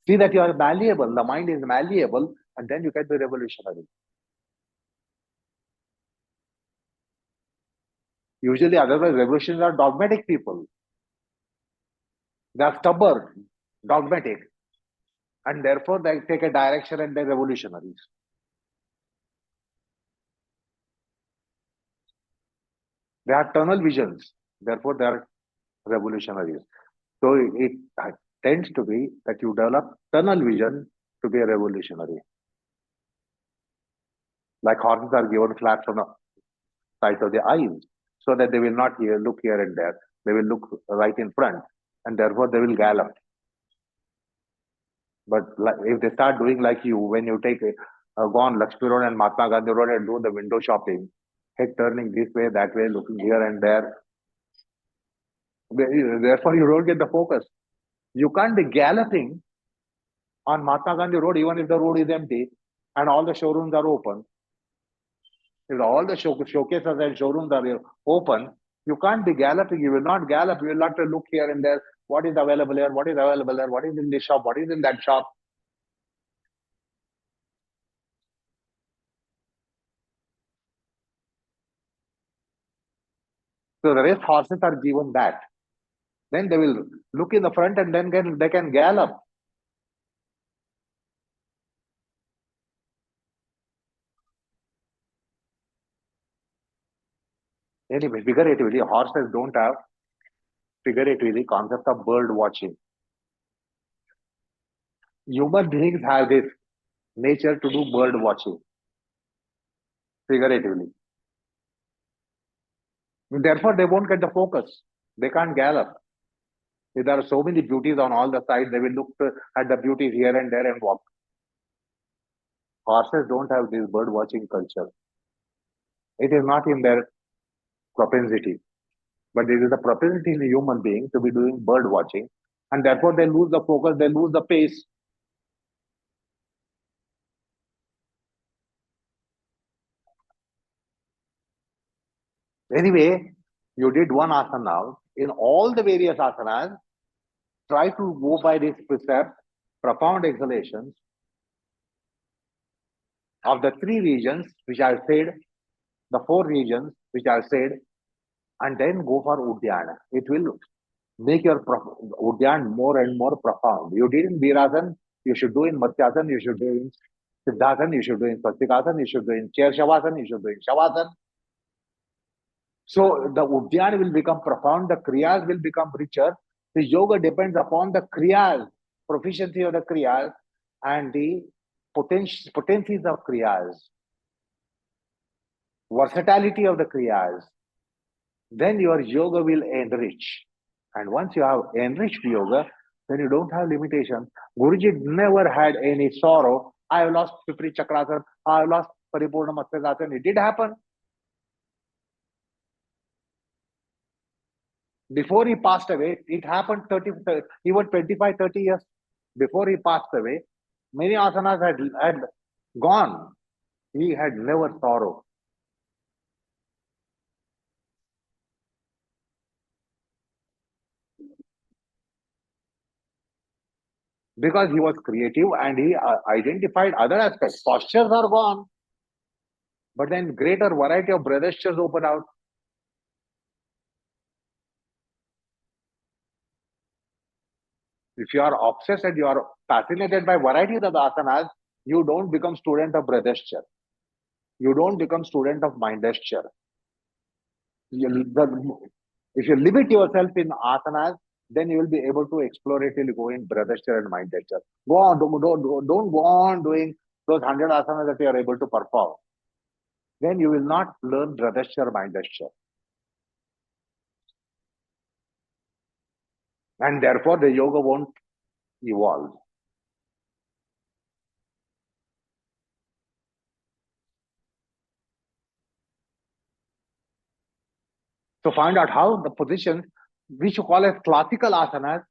See that you are malleable, the mind is malleable, and then you can be revolutionary. Usually, otherwise, revolutionaries are dogmatic people. They are stubborn, dogmatic, and therefore they take a direction and they're revolutionaries. They have tunnel visions, therefore they are revolutionaries. So it tends to be that you develop tunnel vision to be a revolutionary. Like horses are given flaps on the sides of the eyes, so that they will not look here and there. They will look right in front, and therefore they will gallop. But if they start doing like you, when you take go on Lakshmi Road and Mahatma Gandhi Road and do the window shopping, head turning this way, that way, looking here and there, therefore you don't get the focus. You can't be galloping on Mahatma Gandhi Road even if the road is empty and all the showrooms are open. If all the showcases and showrooms are open, you can't be galloping. You will not gallop. You will not look here and there. What is available here? What is available there? What is in this shop? What is in that shop? So the race horses are given that. Then they will look in the front and then they can gallop. Anyway, figuratively, horses don't have figuratively concept of bird watching. Human beings have this nature to do bird watching figuratively. Therefore, they won't get the focus. They can't gallop. If there are so many beauties on all the sides, they will look at the beauties here and there and walk. Horses don't have this bird watching culture. It is not in their propensity. But it is the propensity in a human being to be doing bird watching. And therefore, they lose the focus, they lose the pace. Anyway, you did one asana now. In all the various asanas, try to go by this precept, profound exhalations of the three regions which I said, the four regions which I said, and then go for Uddiyana. It will make your Uddiyana more and more profound. You did in Virasana, you should do in Matsyasana, you should do in Siddhasana, you should do in Swastikasana, you should do in Chair Shavasana, you should do in Shavasana. So the Uddiyana will become profound, the Kriyas will become richer. The yoga depends upon the Kriyas, proficiency of the Kriyas, and the potencies of Kriyas, versatility of the Kriyas. Then your yoga will enrich. And once you have enriched yoga, then you don't have limitation. Guruji never had any sorrow. I have lost Pipri Chakrasana, I have lost Paripurna Matsakasana. It did happen. Before he passed away, it happened 30, even 25, 30 years before he passed away. Many asanas had gone. He had never sorrow. Because he was creative and he identified other aspects. Postures are gone, but then greater variety of breathestures open out. If you are obsessed and you are fascinated by varieties of the asanas, you don't become student of breathesture. You don't become student of mindesture. If you limit yourself in asanas, then you will be able to exploratively go in breathesture and mindesture. Go on, don't go on doing those 100 asanas that you are able to perform. Then you will not learn breathesture, mindesture. And therefore the yoga won't evolve. So find out how the positions which you call as classical asanas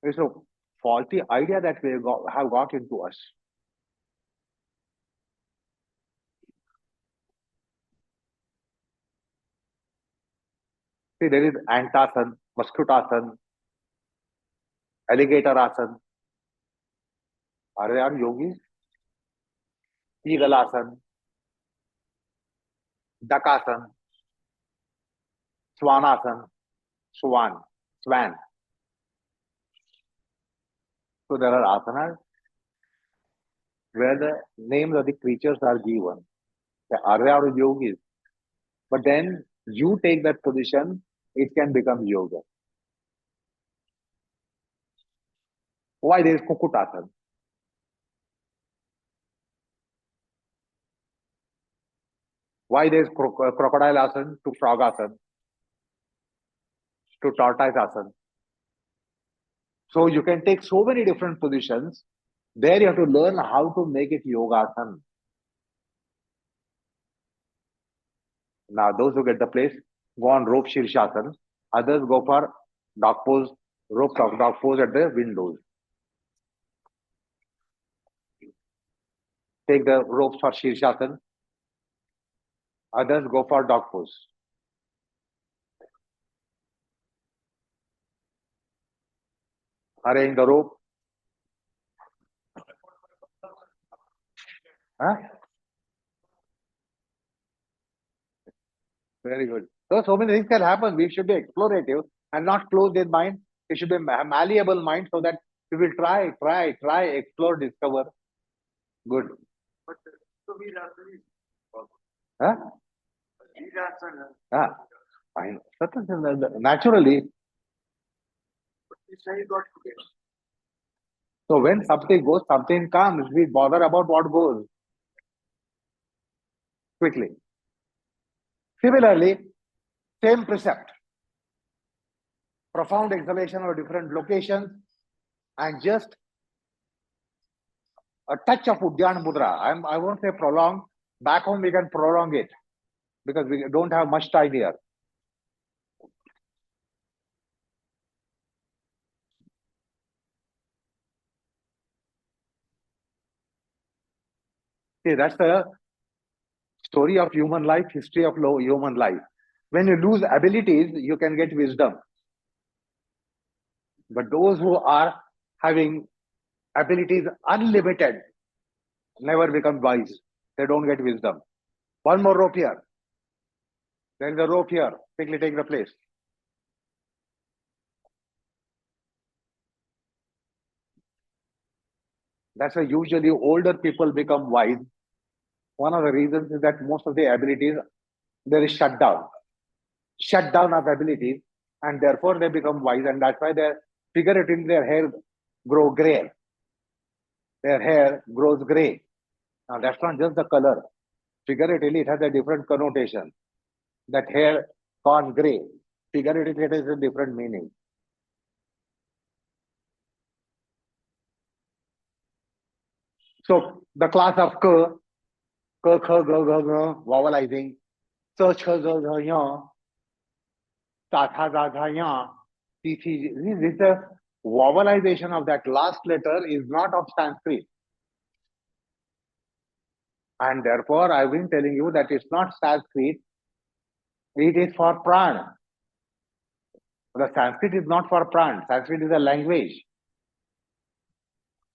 is a faulty idea that we have got into us. See, there is antasan, mosquitoasan, alligator asan. Are they are yogis? Eagle asan, dakasan, swanasan, swan. So there are asanas where the names of the creatures are given. The Arya are yogis. But then you take that position, it can become yoga. Why there is Kukutasan? Why there is crocodile asan to frog asan to tortoise asan? So you can take so many different positions. There you have to learn how to make it yogasan. Now those who get the place go on rope shirshasan. Others go for dog pose, rope dog pose at the windows. Take the ropes for shirshasan. Others go for dog pose. Arrange the rope. Huh? Very good. So many things can happen. We should be explorative and not closed in mind. We should be malleable mind so that we will try, explore, discover. Good. Huh? Ah, fine. Naturally. So when something goes, something comes. We bother about what goes quickly. Similarly, same precept. Profound exhalation of different locations and just a touch of Uddiyana Mudra. I won't say prolong. Back home, we can prolong it because we don't have much time here. See, that's the Story of human life, history of human life. When you lose abilities, you can get wisdom. But those who are having abilities unlimited never become wise. They don't get wisdom. One more rope here. There is a rope here. Quickly take the place. That's why usually older people become wise. One of the reasons is that most of the abilities there is shut down of abilities, and therefore they become wise, and that's why they figure it in their hair grow gray. Their hair grows gray. Now that's not just the color. Figuratively, it has a different connotation. That hair gone gray. Figuratively, it has a different meaning. So the class of k, kh, g, g, g, vowelizing, ch, ch, z, z, y, ta, tha, za, za, ya, ti, thi. This is the vowelization of that last letter is not of Sanskrit. And therefore, I've been telling you that it's not Sanskrit, it is for prana. The Sanskrit is not for prana. Sanskrit is a language.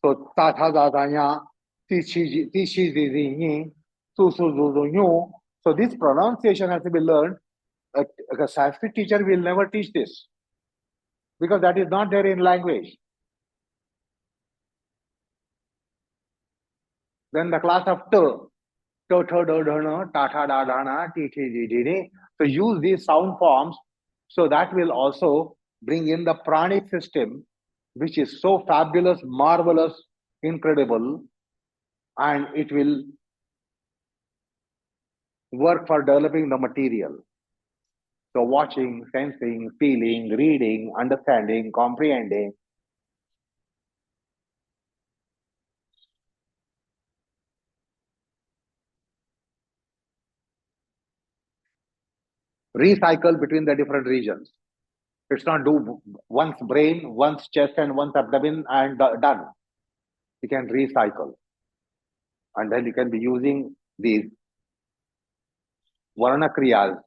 So ta tha da da ya, ti chi zi zi yi, su su zu zu yu. So this pronunciation has to be learned. A Sanskrit teacher will never teach this because that is not there in language. Then the class of to, do, do, no, ta, tha, da, da, na, ti, ti, di, di, di. So use these sound forms. So that will also bring in the pranic system, which is so fabulous, marvelous, incredible, and it will work for developing the material. So watching, sensing, feeling, reading, understanding, comprehending. Recycle between the different regions. It's not do once brain, once chest, and once abdomen and done. You can recycle. And then you can be using these varna kriyas.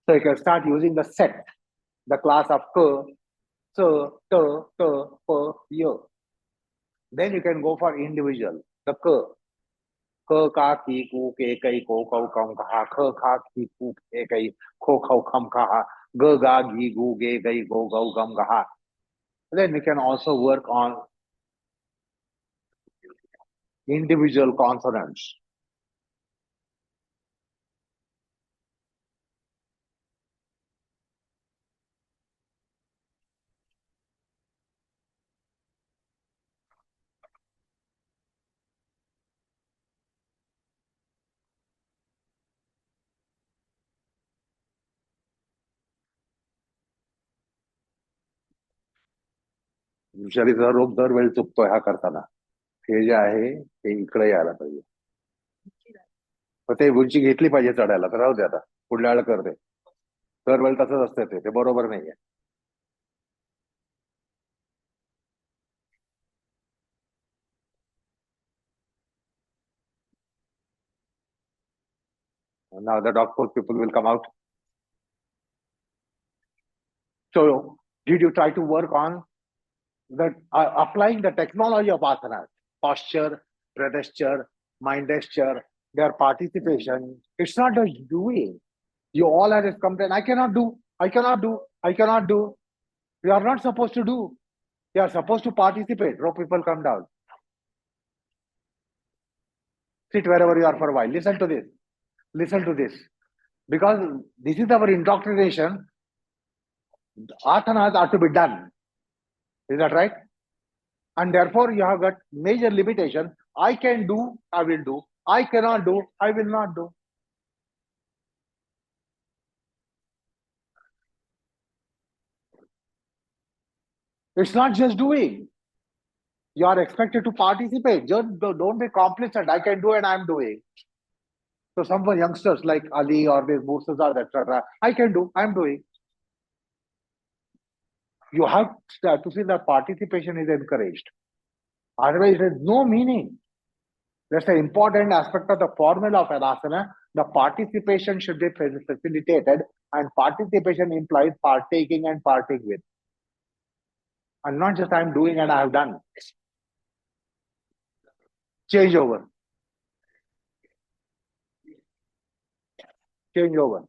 So you can start using the set, the class of k, so, to, p, yo. Then you can go for individual, the k ka ki ku ke kai ko kau kam kaha kh kha ki ku ke kai kho khau kham kaha g ga gi gu ge gai go gau gam kaha. Then we can also work on individual consonants. Usually दरवेळी चुकतोय हा करताना. हे जे आहे ते इकडे यायला पाहिजे. तर ते उंची घेतली पाहिजे चढायला, तर राहू दे आता पुढल्या वेळेला करते. दरवेळी तसंच असतं ते बरोबर नाहीये. Now the doctor people will come out. So did you try to work on that applying the technology of asanas, posture, predesture, mind gesture, their participation? It's not a doing. You all have this complaint. I cannot do. I cannot do. I cannot do. You are not supposed to do. You are supposed to participate. Rope people come down. Sit wherever you are for a while. Listen to this. Listen to this. Because this is our indoctrination. Asanas are to be done. Is that right? And therefore you have got major limitation. I can do, I will do. I cannot do, I will not do. It's not just doing. You are expected to participate. Just don't be complacent. I can do and I'm doing. So some youngsters like Ali or these Mursazar, etc. I can do, I'm doing. You have to see that participation is encouraged. Otherwise, there's no meaning. That's an important aspect of the formula of an asana. The participation should be facilitated, and participation implies partaking and parting with, and not just I'm doing and I have done. Change over, change over.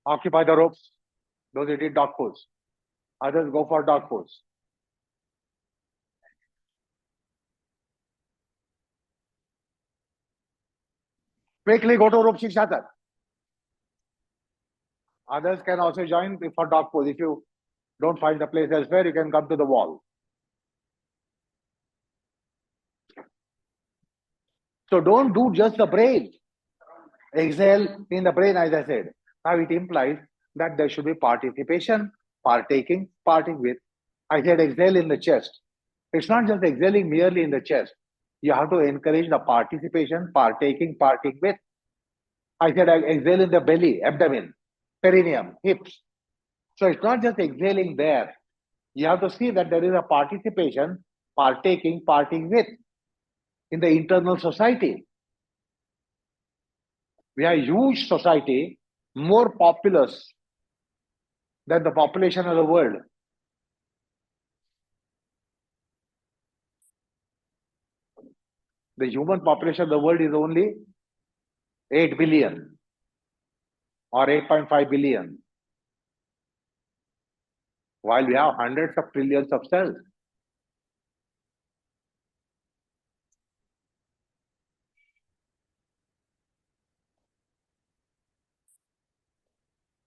Occupy the ropes. Those who did dog pose. Others go for dog pose. Quickly go to rope shikshatar. Others can also join for dog pose. If you don't find the place elsewhere, you can come to the wall. So don't do just the brain. Exhale in the brain, as I said. Now it implies that there should be participation, partaking, parting with. I said exhale in the chest. It's not just exhaling merely in the chest. You have to encourage the participation, partaking, parting with. I said exhale in the belly, abdomen, perineum, hips. So it's not just exhaling there. You have to see that there is a participation, partaking, parting with in the internal society. We are a huge society, more populous than the population of the world. The human population of the world is only 8 billion or 8.5 billion, while we have hundreds of trillions of cells.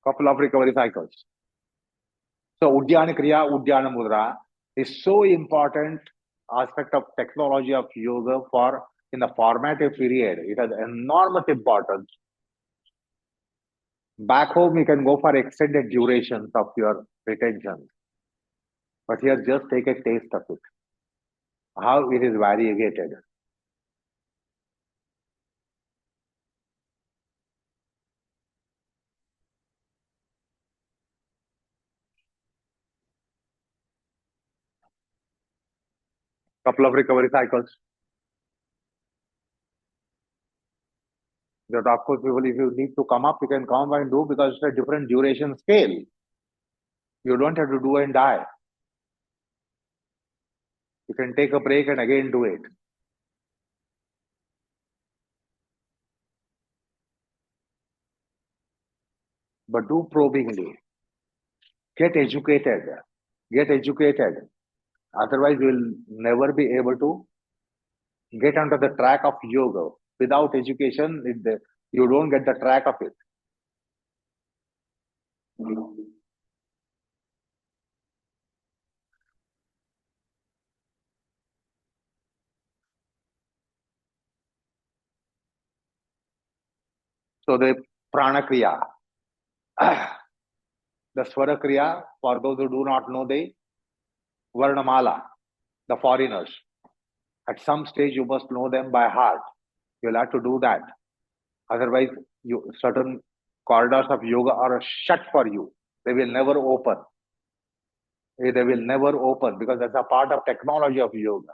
Couple of recovery cycles. So Udyana Kriya, Udyana Mudra is so important aspect of technology of yoga for in the formative period. It has enormous importance. Back home, you can go for extended durations of your retention. But here, just take a taste of it. How it is variegated. Couple of recovery cycles. That of course, people, if you need to come up, you can come and do because it's a different duration scale. You don't have to do and die. You can take a break and again do it. But do probingly. Get educated. Get educated. Otherwise, you will never be able to get onto the track of yoga. Without education, you don't get the track of it. So the prana kriya, the swara kriya, for those who do not know the varnamala, the foreigners. At some stage, you must know them by heart. You'll have to do that. Otherwise, certain corridors of yoga are shut for you. They will never open. They will never open because that's a part of technology of yoga.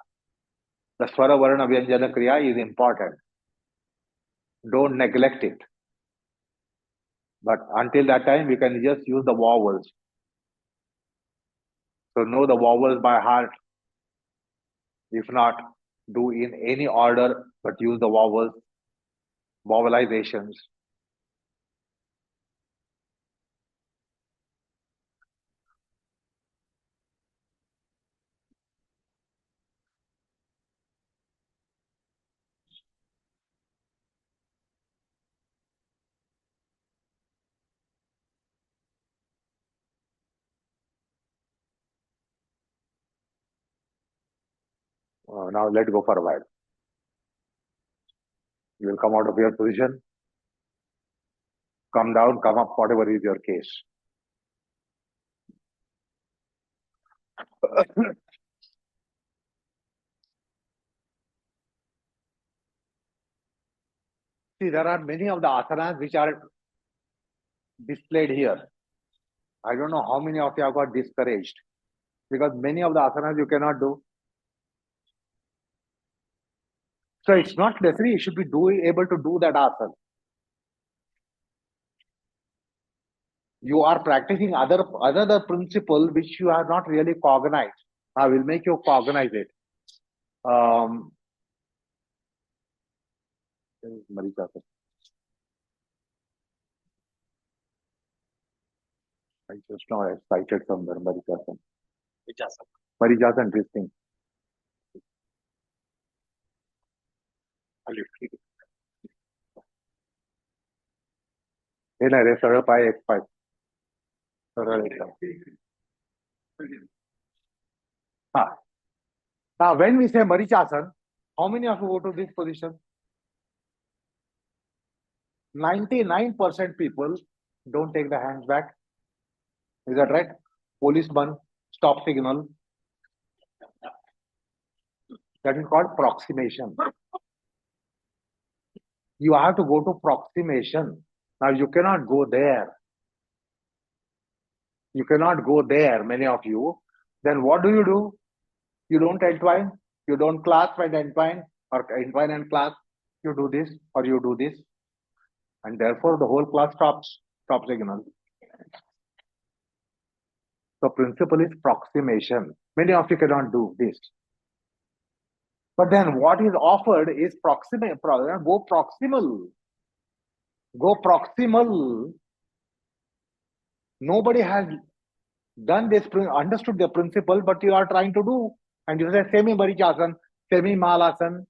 The swara varna vyanjana kriya is important. Don't neglect it. But until that time, we can just use the vowels. So know the vowels by heart. If not, do in any order, but use the vowels, vowelizations. Now let go for a while. You will come out of your position, come down, come up, whatever is your case. See, there are many of the asanas which are displayed here. I don't know how many of you have got discouraged because many of the asanas you cannot do. So it's not necessary you should be able to do that asana. You are practicing other principle which you are not really cognized. I will make you cognize it. Um, Marika, I just now I cited somewhere Marika. Marijasan, this thing. हे नाही रे सरळ पाय एक पाय सरळ एकदम हा. Now when we say Marichasan, how many of you go to this position? 99% people don't take the hands back. Is that right? Policeman, stop signal. That is called proximation. You have to go to proximation. Now you cannot go there. You cannot go there, many of you. Then what do? You don't entwine, you don't clasp and entwine, or entwine and clasp. You do this or you do this. And therefore the whole class stops, stop signal. The principle is proximation. Many of you cannot do this. But then what is offered is proximate. Go proximal. Go proximal. Nobody has done this, understood the principle, but you are trying to do. And you say semi Barichasan, semi Malasan.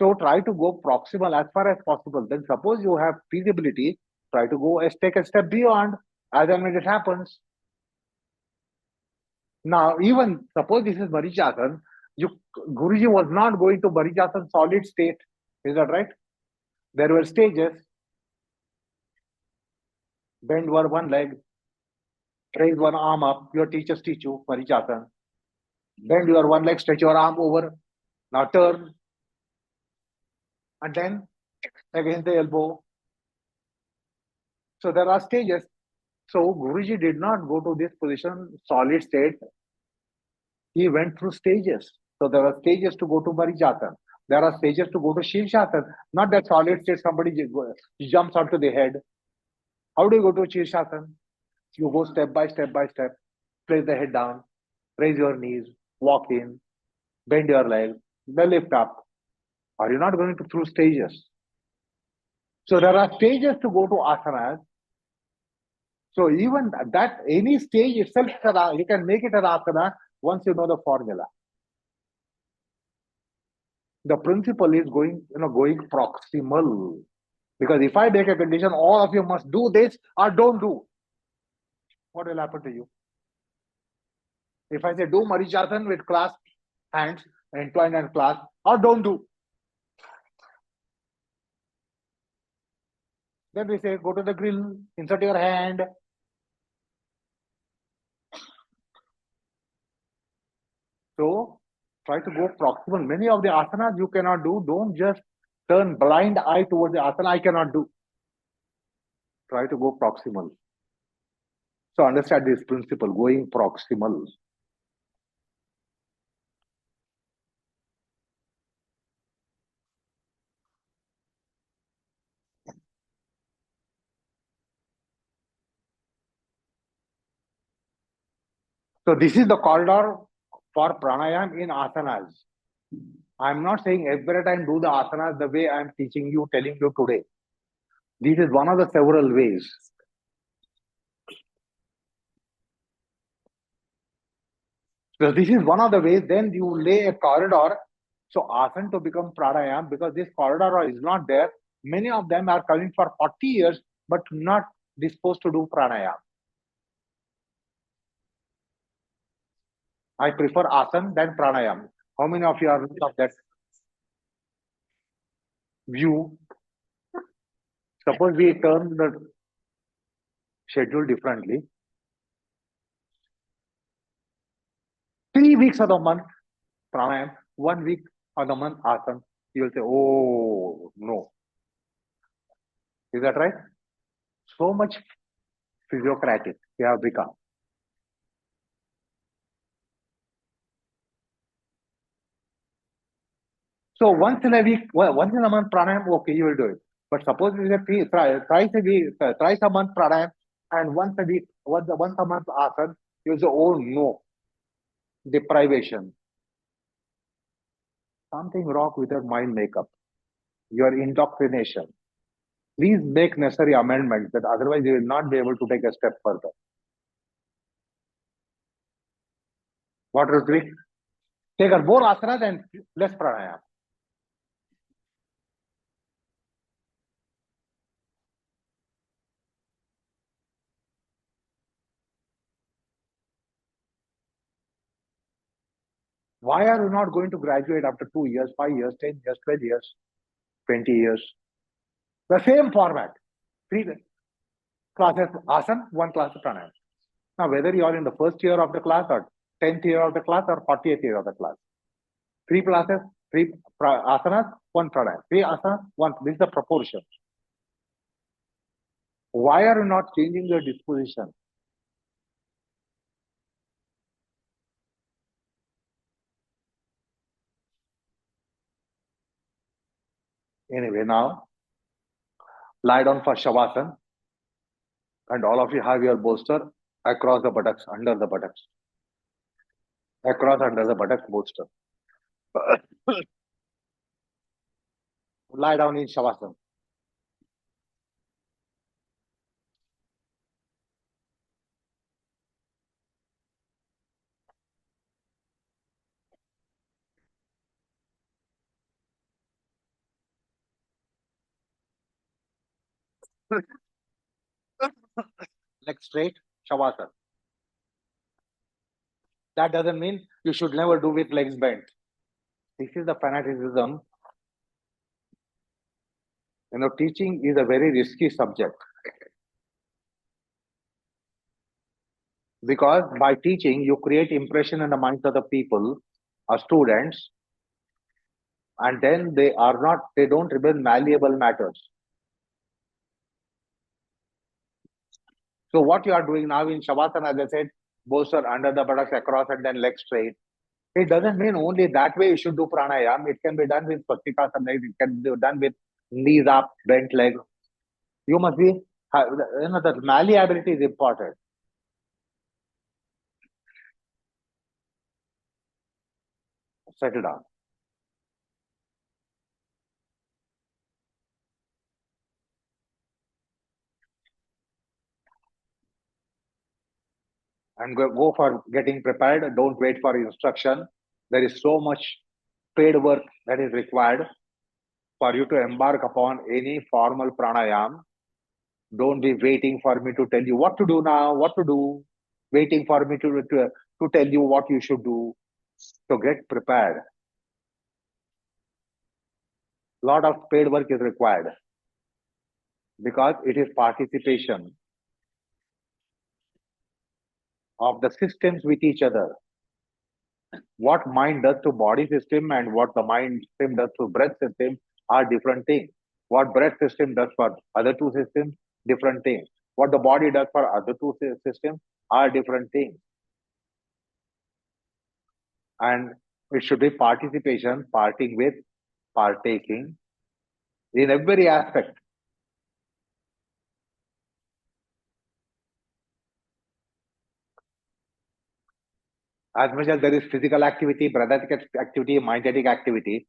So try to go proximal as far as possible. Then suppose you have feasibility, try to go take a step beyond as and when it happens. Now, even suppose this is Barichasan, Guruji was not going to Barichasan solid state. Is that right? There were stages. Bend one leg, raise one arm up. Your teachers teach you Barichasan. Bend your one leg, stretch your arm over. Now turn. And then against the elbow. So there are stages. So Guruji did not go to this position solid state. He went through stages. So there are stages to go to Barichasan. There are stages to go to Shirshasan. Not that solid state somebody jumps onto the head. How do you go to Shirshasan? You go step by step by step. Place the head down. Raise your knees. Walk in. Bend your legs. Then lift up. Are you not going through stages? So there are stages to go to asanas. So even that, any stage itself, you can make it an asana once you know the formula. The principle is going proximal. Because if I make a condition, all of you must do this or don't do. What will happen to you? If I say do Marichasan with clasped hands, entwine and clasp, or don't do. Then we say go to the grill, insert your hand. So try to go proximal. Many of the asanas you cannot do. Don't just turn blind eye towards the asana I cannot do. Try to go proximal. So understand this principle, going proximal. So this is the corridor for pranayam in asanas. I'm not saying every time do the asanas the way I'm teaching you, telling you today. This is one of the several ways. So this is one of the ways. Then you lay a corridor. So asana to become pranayam, because this corridor is not there. Many of them are coming for 40 years, but not disposed to do pranayam. I prefer asana than pranayam. How many of you are of that view? Suppose we turn the schedule differently. 3 weeks of the month, pranayam. 1 week of the month, asana. You will say, oh, no. Is that right? So much physiocratic we have become. So once in a week, once in a month pranayam, okay, you will do it. But suppose it is a thrice a week, thrice a month pranayam, and once a week, once a month asana, you say, oh no, deprivation, something wrong with your mind makeup, your indoctrination. Please make necessary amendments that otherwise you will not be able to take a step further. What is it? Take more asanas and less pranayam. Why are you not going to graduate after 2 years, 5 years, 10 years, 12 years, 20 years? The same format. Three classes asana, one class pranayam. Now, whether you are in the first year of the class or 10th year of the class or 40th year of the class, three classes, three asanas, one pranayam. Three asanas, one. This is the proportion. Why are you not changing your disposition? Anyway, now lie down for shavasana, and all of you have your bolster across the buttocks, under the buttocks, across under the buttocks bolster. Lie down in shavasana. Legs straight, shavasana. That doesn't mean you should never do with legs bent. This is the fanaticism. Teaching is a very risky subject because by teaching, you create impression in the minds of the people, or students, and then they don't remain malleable matters. So what you are doing now in Shavasana, as I said, bolster under the buttocks across and then legs straight. It doesn't mean only that way you should do pranayam. It can be done with Swastikasana legs. It can be done with knees up, bent leg. You must be, the malleability is important. Settle down. And go for getting prepared. Don't wait for instruction. There is so much paid work that is required for you to embark upon any formal pranayam. Don't be waiting for me to tell you what to do now, what to do, waiting for me to tell you what you should do. So get prepared. A lot of paid work is required because it is participation of the systems with each other. What mind does to body system and what the mind system does to breath system are different things. What breath system does for other two systems, different things. What the body does for other two systems are different things. And it should be participation, parting with, partaking in every aspect. As much as there is physical activity, breathing activity, mindedic activity,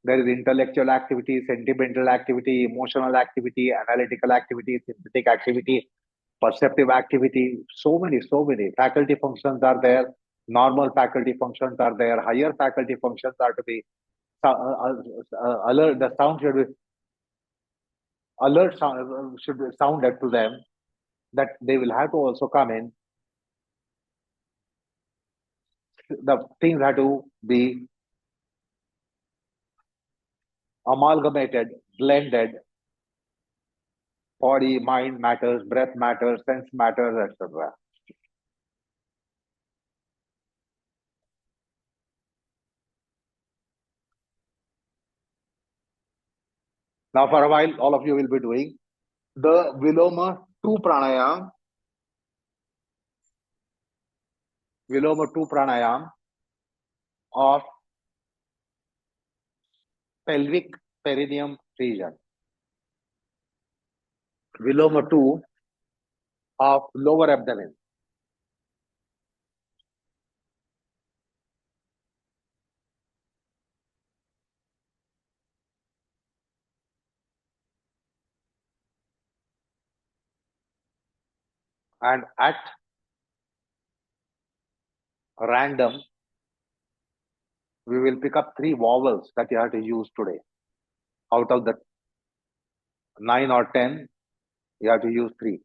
there is intellectual activity, sentimental activity, emotional activity, analytical activity, synthetic activity, perceptive activity. So many faculty functions are there. Normal faculty functions are there. Higher faculty functions are to be alert. The sound should be alert. Sound should be sounded to them that they will have to also come in. The things have to be amalgamated, blended. Body, mind matters, breath matters, sense matters, etc. Now, for a while, all of you will be doing. The Viloma 2 pranayam, Viloma 2 pranayam of pelvic perineum region. Viloma 2 of lower abdomen. And at random, we will pick up three vowels that you have to use today. Out of the 9 or 10, you have to use three.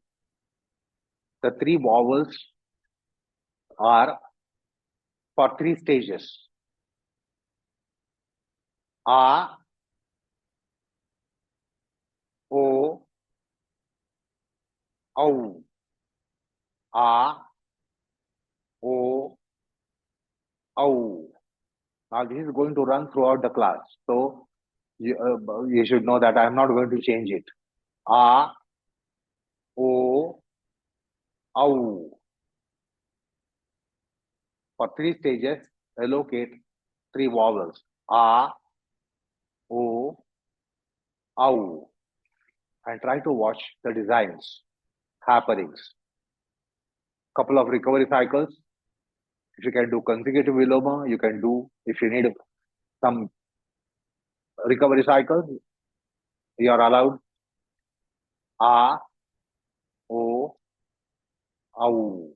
The three vowels are for three stages. A, O, O. A, O, O. Now this is going to run throughout the class. So you should know that I am not going to change it. A, O, O. For three stages, allocate three vowels. A, O, O. And try to watch the designs, happenings. Couple of recovery cycles. If you can do consecutive viloma, you can do. If you need some recovery cycles, you are allowed. A, O, O.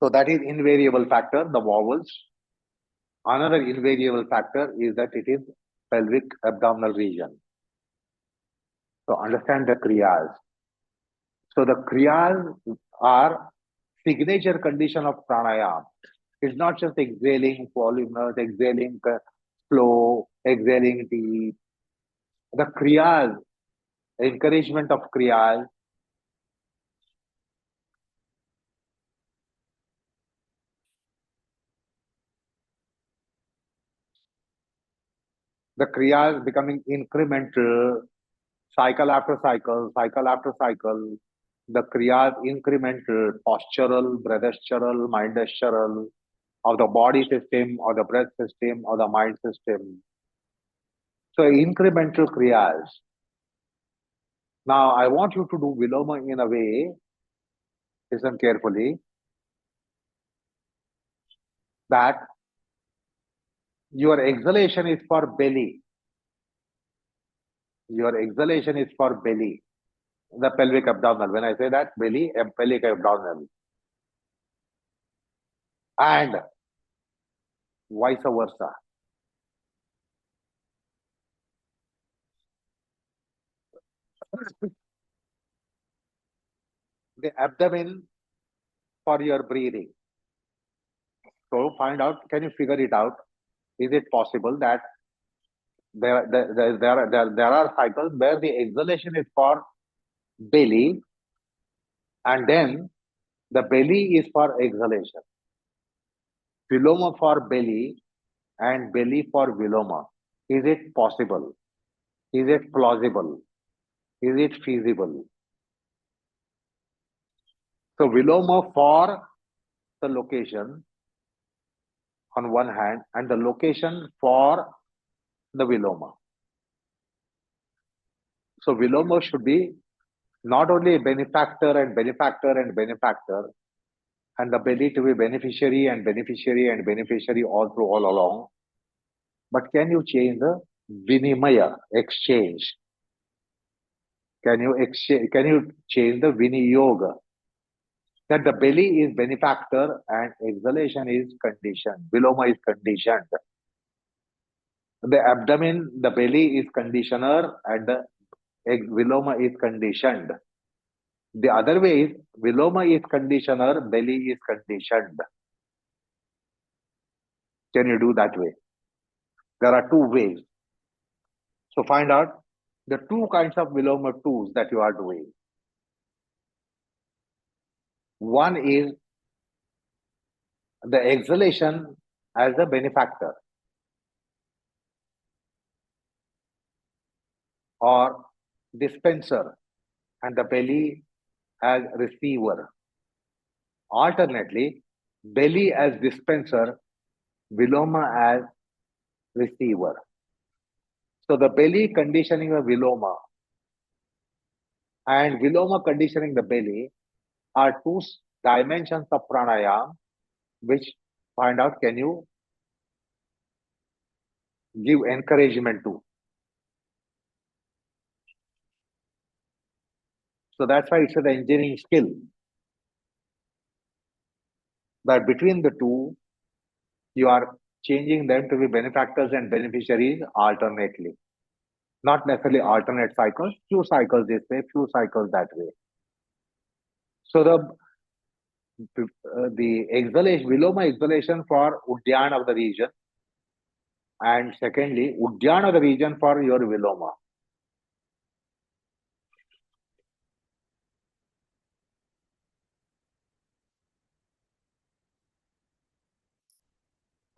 So that is invariable factor, the vowels. Another invariable factor is that it is pelvic abdominal region. So understand the kriyas. So the kriyas are signature condition of pranayama. It's not just exhaling voluminous, exhaling slow, exhaling deep. The kriyas, encouragement of kriyas, the kriyas becoming incremental, cycle after cycle, cycle after cycle. The kriyas incremental, postural, breathestural, mindestural, of the body system, or the breath system, or the mind system. So incremental kriyas. Now I want you to do viloma in a way, listen carefully, that your exhalation is for belly. Your exhalation is for belly, the pelvic abdominal. When I say that, belly, pelvic abdominal. And vice versa. The abdomen for your breathing. So find out, can you figure it out? Is it possible that there are cycles where the exhalation is for belly and then the belly is for exhalation? Viloma for belly and belly for viloma. Is it possible? Is it plausible? Is it feasible? So viloma for the location on one hand and the location for the viloma. So viloma should be not only benefactor and benefactor and benefactor, and the belly to be beneficiary and beneficiary and beneficiary all through all along, but can you change the vinimaya, exchange? Can you exchange? Can you change the viniyoga? That the belly is benefactor and exhalation is conditioned. Viloma is conditioned. The abdomen, the belly is conditioner and the viloma is conditioned. The other way is viloma is conditioner, belly is conditioned. Can you do that way? There are two ways. So find out the two kinds of viloma twos that you are doing. One is the exhalation as a benefactor. or dispenser, and the belly as receiver. Alternately, belly as dispenser, viloma as receiver. So the belly conditioning the viloma and viloma conditioning the belly are two dimensions of pranayama, which find out can you give encouragement to. So that's why it's an engineering skill. But between the two, you are changing them to be benefactors and beneficiaries alternately. Not necessarily alternate cycles, few cycles this way, few cycles that way. So the exhalation, viloma exhalation for Udyan of the region, and secondly, Udyan of the region for your viloma.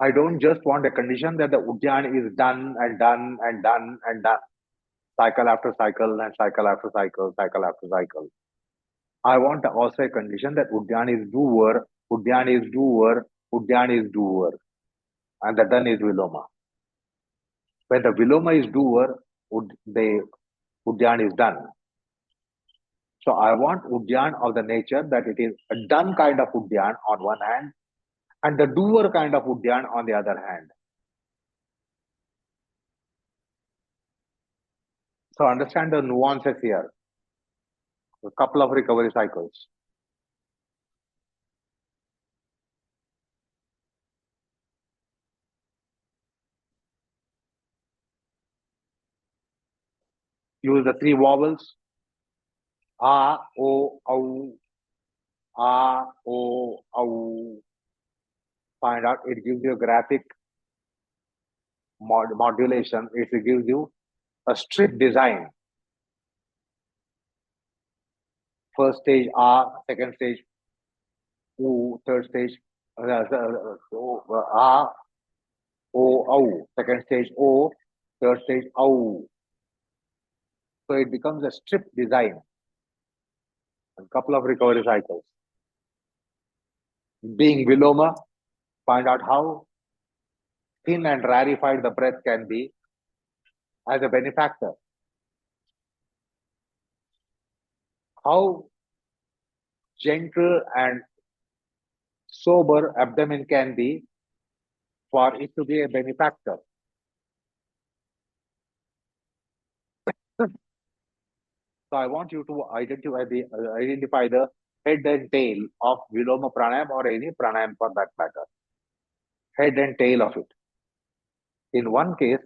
I don't just want a condition that the Udyan is done and done and done and done, cycle after cycle and cycle after cycle, cycle after cycle. I want also a condition that Udyan is doer, Udyan is doer, Udyan is doer, and the done is Viloma. When the Viloma is doer, the Udyan is done. So I want Udyan of the nature that it is a done kind of Udyan on one hand, and the doer kind of Udyan on the other hand. So understand the nuances here. A couple of recovery cycles. Use the three vowels. A, O, O, A, O, O. Find out, it gives you a graphic modulation. It gives you a strip design. First stage A, second stage U, third stage A, O, O. Second stage O, third stage O. So it becomes a strip design. A couple of recovery cycles. Being Viloma, find out how thin and rarefied the breath can be as a benefactor. How gentle and sober abdomen can be for it to be a benefactor. So I want you to identify the head and tail of Viloma Pranayam or any Pranayam for that matter. Head and tail of it. In one case,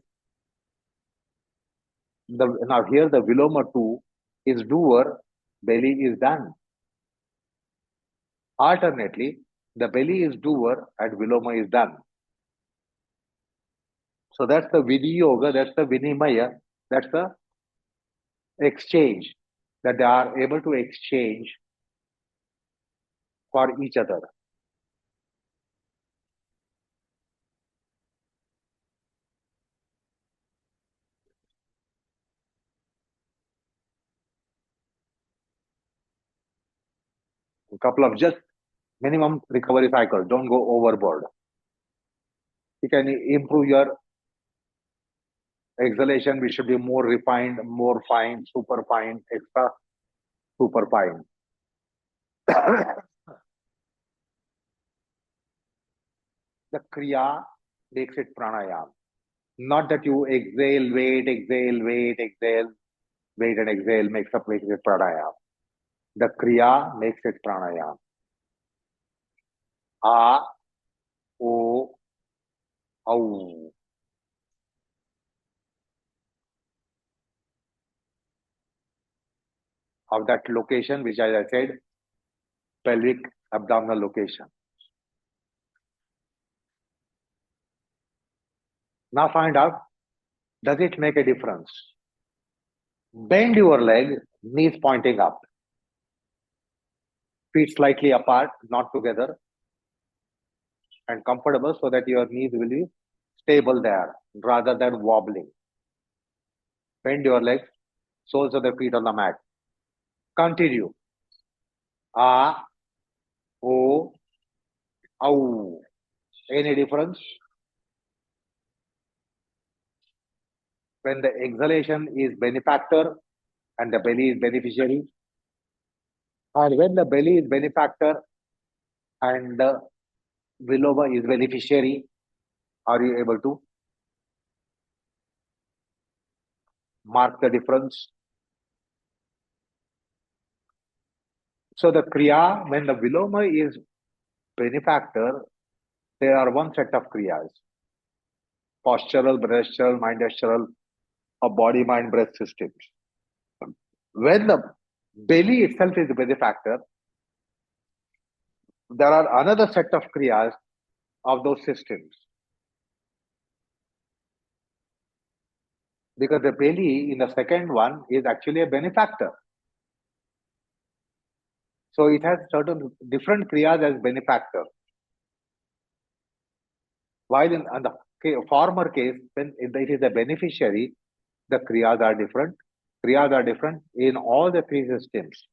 now here the Viloma 2 is doer, belly is done. Alternately, the belly is doer and Viloma is done. So that's the Viniyoga, that's the Vinimaya, that's the exchange that they are able to exchange for each other. A couple of just minimum recovery cycles. Don't go overboard. You can improve your exhalation, which should be more refined, more fine, super fine, extra super fine. The Kriya makes it pranayam. Not that you exhale, wait, exhale, wait, exhale, wait and exhale makes it pranayam. The Kriya makes it pranayam. A, O, Au. Of that location, which as I said, pelvic abdominal location. Now find out, does it make a difference? Bend your leg, knees pointing up. Feet slightly apart, not together, and comfortable so that your knees will be stable there rather than wobbling. Bend your legs, Soles of the feet on the mat. Continue. A, O, Au. Any difference? When the exhalation is benefactor and the belly is beneficiary, and when the belly is benefactor and the viloma is beneficiary, are you able to mark the difference? So the kriya, when the viloma is benefactor, there are one set of kriyas: postural, breastural, mind-gestural, or body, mind, breath systems. When the belly itself is the benefactor, there are another set of kriyas of those systems. Because the belly in the second one is actually a benefactor. So it has certain different kriyas as benefactor. While in the former case, when it is a beneficiary, the kriyas are different. Kriyas are different in all the three systems.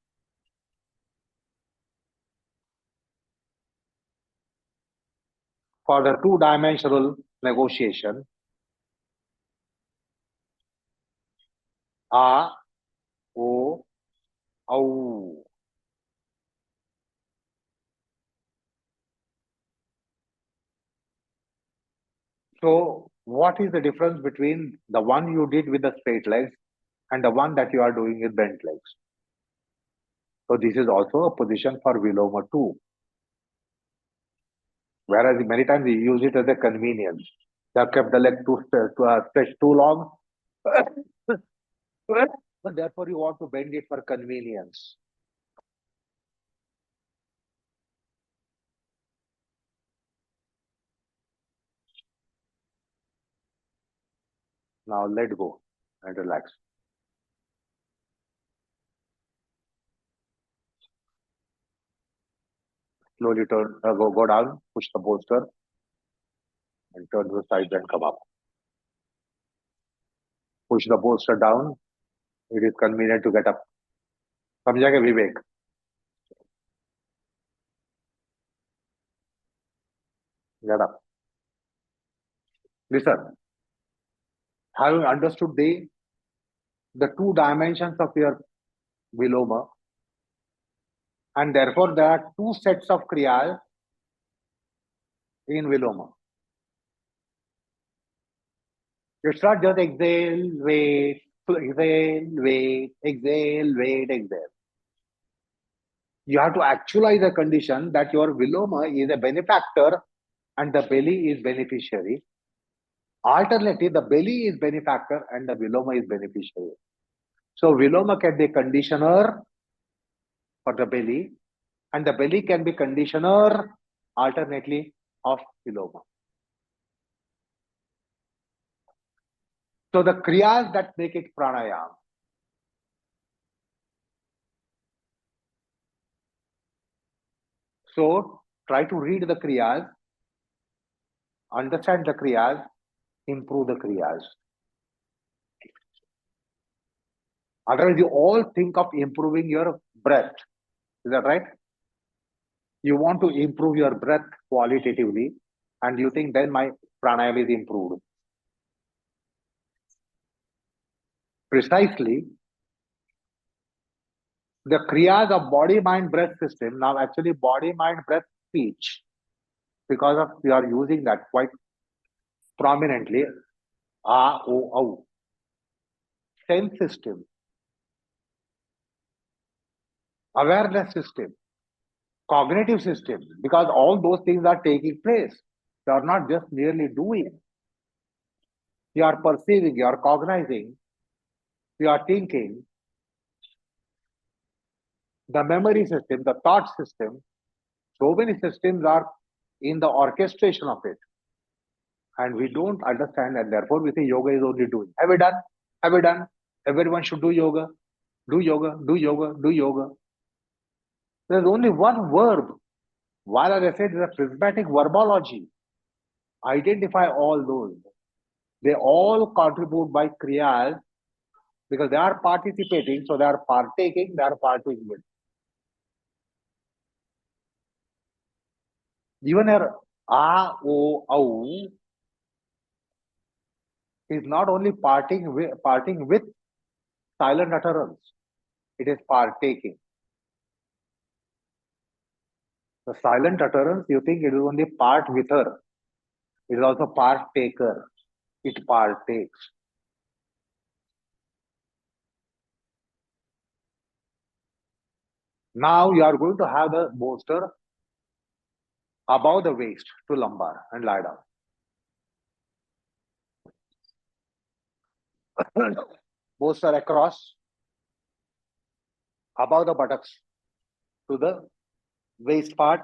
For the two-dimensional negotiation, A, O, Au. So what is the difference between the one you did with the straight legs and the one that you are doing with bent legs? So this is also a position for Viloma too. Whereas many times we use it as a convenience. They have kept the leg stretched too long, but therefore you want to bend it for convenience. Now let go and relax. Slowly turn, go down, push the bolster, and turn to the side and come up. Push the bolster down. It is convenient to get up. समझा क्या विवेक? Get up. Listen. Having understood the two dimensions of your viloma, and therefore there are two sets of kriyas in viloma. It's not just exhale, wait, exhale, wait, exhale, wait, exhale. You have to actualize a condition that your viloma is a benefactor and the belly is beneficiary. Alternately, the belly is benefactor and the viloma is beneficiary. So viloma can be conditioner for the belly, and the belly can be conditioner alternately of viloma. So the kriyas that make it pranayama. So try to read the kriyas, understand the kriyas, improve the kriyas. Otherwise, you all think of improving your breath. Is that right? You want to improve your breath qualitatively, and you think then my pranayama is improved. Precisely, the kriyas of body, mind, breath system, now actually body, mind, breath, speech, because of we are using that quite prominently, A, O, Au. Sense system, awareness system, cognitive system, because all those things are taking place. You are not just merely doing. You are perceiving, you are cognizing, you are thinking. The memory system, the thought system, so many systems are in the orchestration of it. And we don't understand, and therefore we say yoga is only doing. Have we done? Have we done? Everyone should do yoga. Do yoga, do yoga, do yoga. There's only one verb. While as I said, it's a prismatic verbology. Identify all those. They all contribute by kriyas because they are participating, so they are partaking, they are partaking with. Even your o is not only parting with silent utterance, it is partaking. The silent utterance, you think it is only part with her. It is also partaker. It partakes. Now you are going to have the bolster above the waist to lumbar and lie down. Bolster across above the buttocks to the waist part,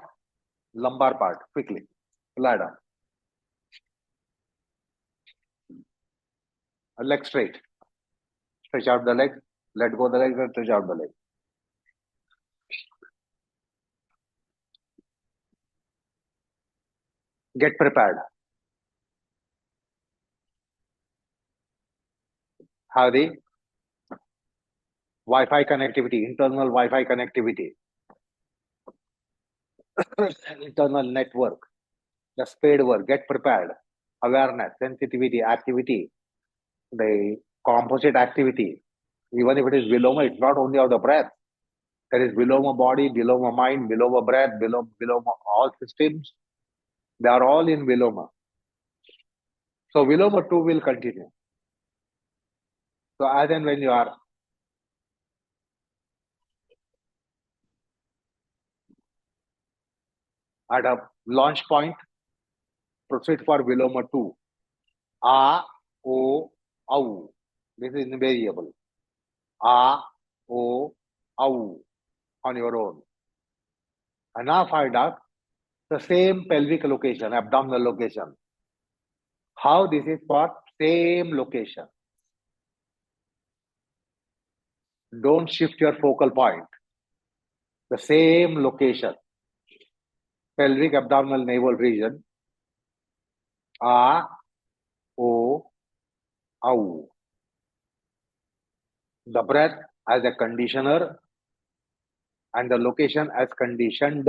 lumbar part. Quickly lie down. Leg straight. Stretch out the leg. Let go the leg and stretch out the leg. Get prepared. Have the Wi-Fi connectivity, internal Wi-Fi connectivity, internal network, the spade work. Get prepared. Awareness, sensitivity, activity, the composite activity. Even if it is Viloma, it's not only of the breath. There is Viloma body, Viloma mind, Viloma breath, Viloma all systems. They are all in Viloma. So Viloma 2 will continue. So as and when you are at a launch point, proceed for Viloma 2. A, O, Au. This is invariable. A, O, Au on your own. And now find out the same pelvic location, abdominal location. How this is for same location. Don't shift your focal point. The same location. Pelvic abdominal navel region. A, O, Au. The breath as a conditioner and the location as conditioned.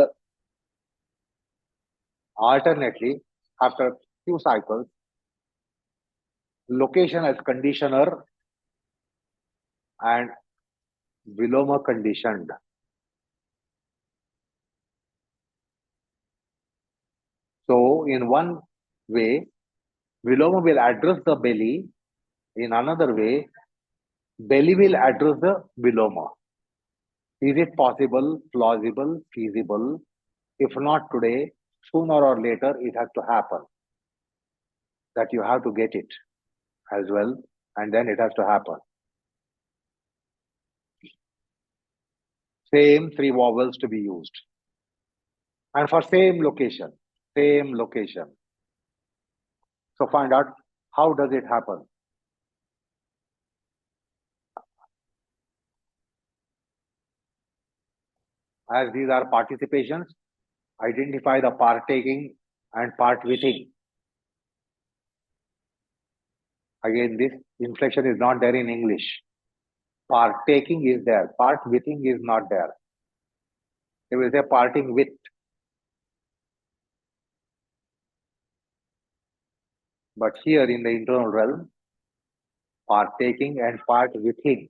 Alternately, after few cycles, location as conditioner and Viloma conditioned. So, in one way, Viloma will address the belly. In another way, belly will address the Viloma. Is it possible, plausible, feasible? If not today, sooner or later, it has to happen. That you have to get it as well, and then it has to happen. Same three vowels to be used. And for same location, same location. So find out how does it happen. As these are participations, identify the partaking and part within. Again, this inflection is not there in English. Partaking is there, part within is not there. They will say parting with. But here in the internal realm, partaking and part within.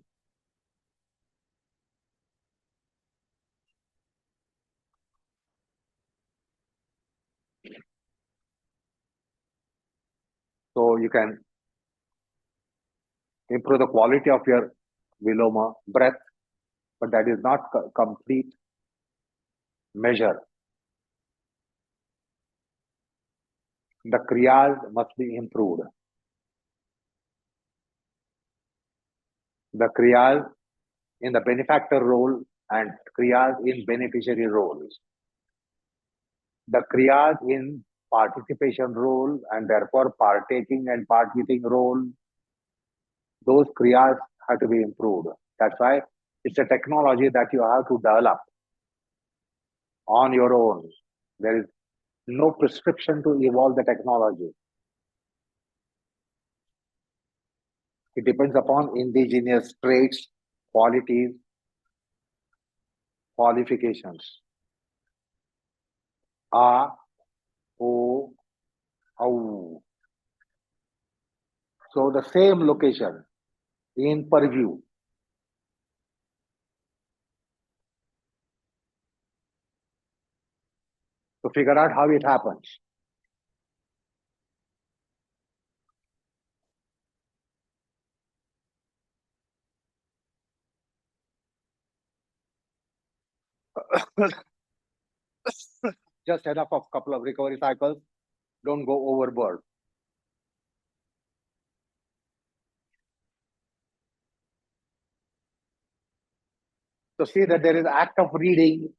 So you can improve the quality of your Viloma breath, but that is not complete measure. The kriyas must be improved. The kriyas in the benefactor role and kriyas in beneficiary roles. The kriyas in participation role and therefore partaking and part within role, those kriyas have to be improved. That's why it's a technology that you have to develop on your own. There is no prescription to evolve the technology. It depends upon indigenous traits, qualities, qualifications. A, O, Au. So the same location in purview. To figure out how it happens. Just enough of couple of recovery cycles. Don't go overboard. So see that there is act of reading.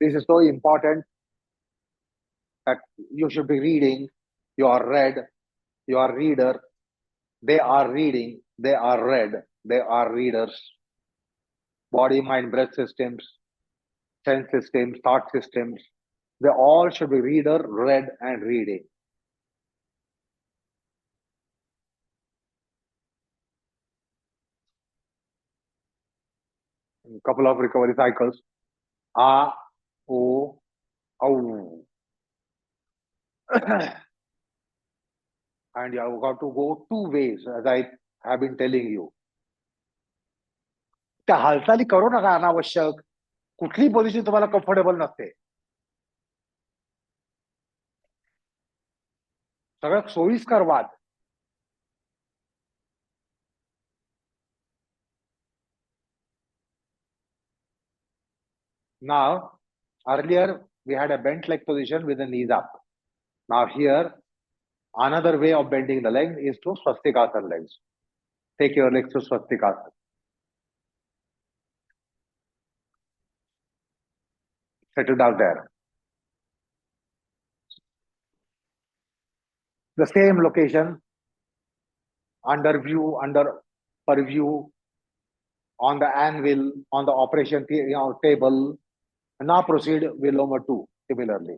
This is so important that you should be reading. You are read. You are reader. They are reading. They are read. They are readers. Body, mind, breath systems, sense systems, thought systems. They all should be reader, read, and reading. A couple of recovery cycles. A, O, Au. And you have got to go two ways, as I have been telling you. त्या हालचाली करू नका अनावश्यक. कुठली position तुम्हाला comfortable नसते. सगळं सोयीस्कर वाद. Now, earlier we had a bent leg position with the knees up. Now here, another way of bending the leg is to swastikasana legs. Take your legs to swastikasana. Settle down there. The same location, under view, under purview, on the anvil, on the operation table. And now proceed with Loma 2 similarly.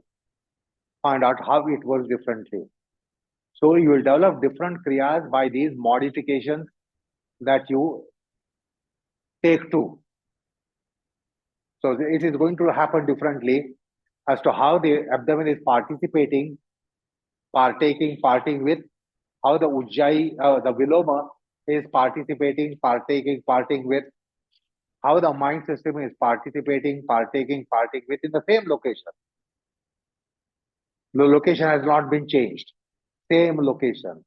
Find out how it works differently. So you will develop different kriyas by these modifications that you take to. So it is going to happen differently as to how the abdomen is participating, parting with, how the ujjayi, the viloma is participating, parting with, how the mind system is participating, parting with in the same location. The location has not been changed. Same location.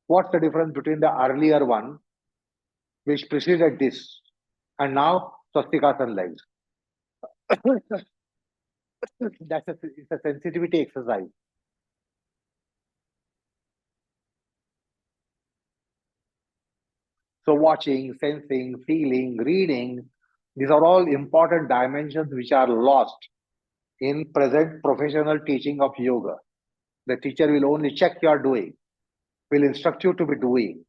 What's the difference between the earlier one, which preceded this, and now swastikasana legs? It's a sensitivity exercise. So watching, sensing, feeling, reading, these are all important dimensions which are lost in present professional teaching of yoga. The teacher will only check you are doing, will instruct you to be doing,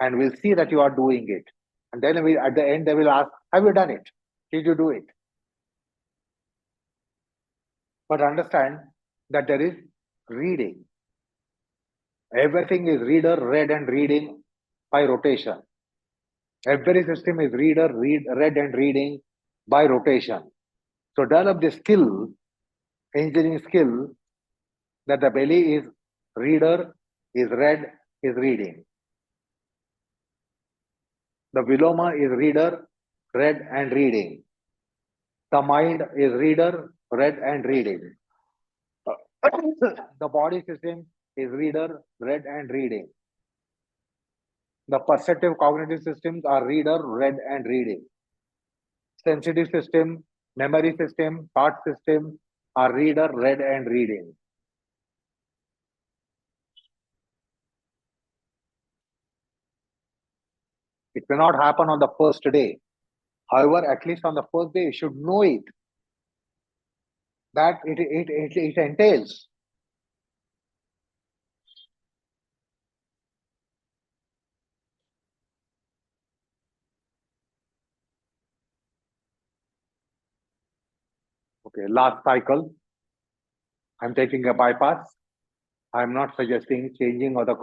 and will see that you are doing it. And then at the end, they will ask, have you done it? Did you do it? But understand that there is reading. Everything is reader, read, and reading by rotation. Every system is reader, read, and reading by rotation. So develop the skill, engineering skill, that the belly is reader, is read, is reading. The viloma is reader, read, and reading. The mind is reader, read, and reading. The body system is reader, read, and reading. The perceptive cognitive systems are reader, read, and reading. Sensitive system, memory system, thought system are reader, read, and reading. It may not happen on the first day. However, at least on the first day, you should know it. That it entails. Okay, last cycle. I'm taking a bypass. I'm not suggesting changing or the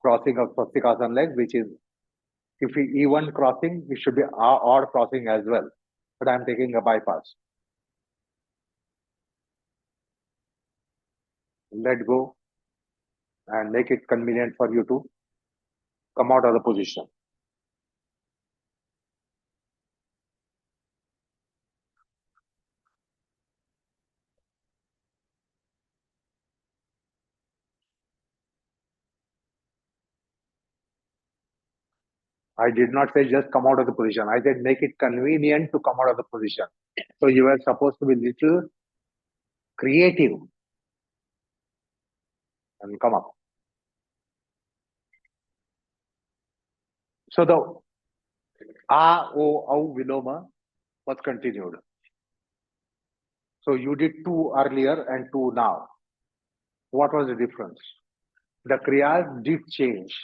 crossing of swastikasana legs, which is If we even crossing, it should be odd crossing as well. But I'm taking a bypass. Let go and make it convenient for you to come out of the position. I did not say just come out of the position. I said make it convenient to come out of the position. So you were supposed to be little creative and come up. So the Viloma was continued. So you did two earlier and two now. What was the difference? The Kriyas did change.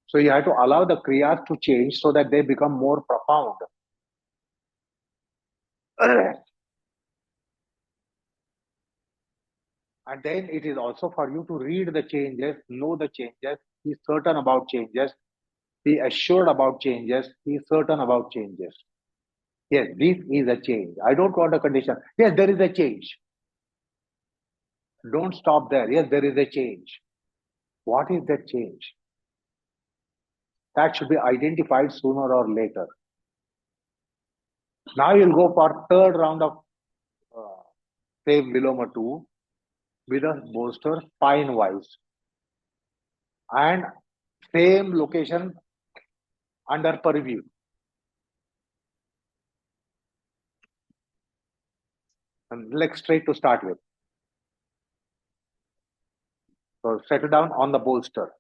So you have to allow the Kriyas to change so that they become more profound. And then it is also for you to read the changes, know the changes, be certain about changes, be assured about changes, be certain about changes. Yes, this is a change. I don't want a condition. Yes, there is a change. Don't stop there. Yes, there is a change. What is that change? That should be identified sooner or later. Now you'll go for third round of same Viloma 2 with a bolster spine wise and same location under purview. And leg straight to start with. So settle down on the bolster.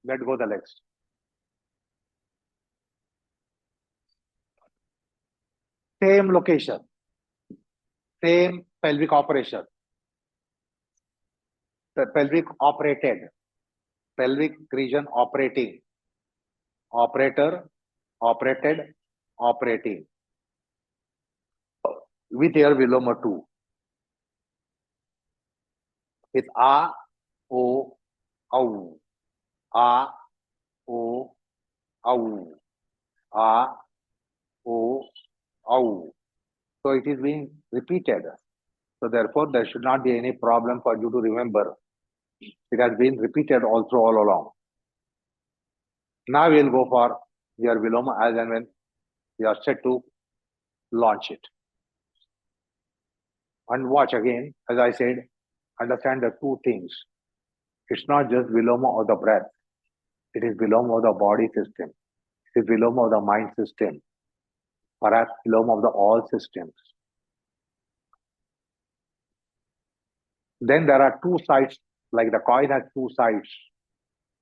Let go the legs. Same location, same pelvic operation. The pelvic operated, pelvic region operating, operator, operated, operating. With your Viloma 2. It's A, O, Au. A, O, Au. A, O, Au. So it is being repeated. So therefore, there should not be any problem for you to remember. It has been repeated also all along. Now we'll go for your Viloma as and when you are set to launch it. And watch again, as I said, understand the two things. It's not just Viloma of the breath. It is Viloma of the body system. It is Viloma of the mind system. Perhaps Viloma of the all systems. Then there are two sides, like the coin has two sides.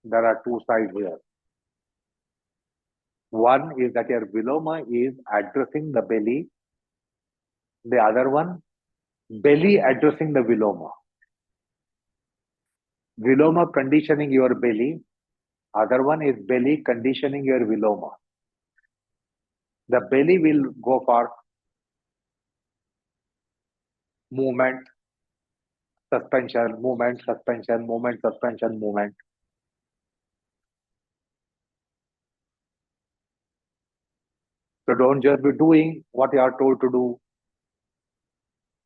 There are two sides here. One is that your Viloma is addressing the belly. The other one, belly addressing the Viloma. Viloma conditioning your belly. Other one is belly conditioning your Viloma. The belly will go for movement, suspension, movement, suspension, movement, suspension, movement. So don't just be doing what you are told to do.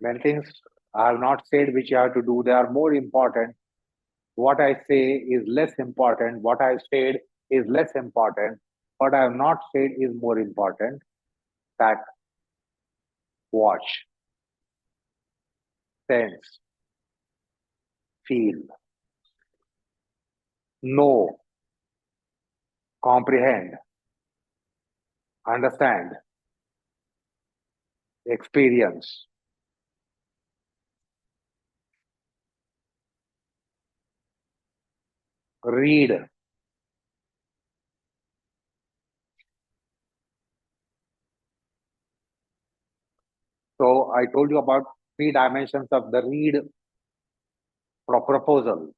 Many things I have not said which you have to do, they are more important. What I say is less important. What I said is less important. What I have not said is more important. That watch, sense, feel, know, comprehend, understand, experience. Read. So I told you about 3 dimensions of the read proposal.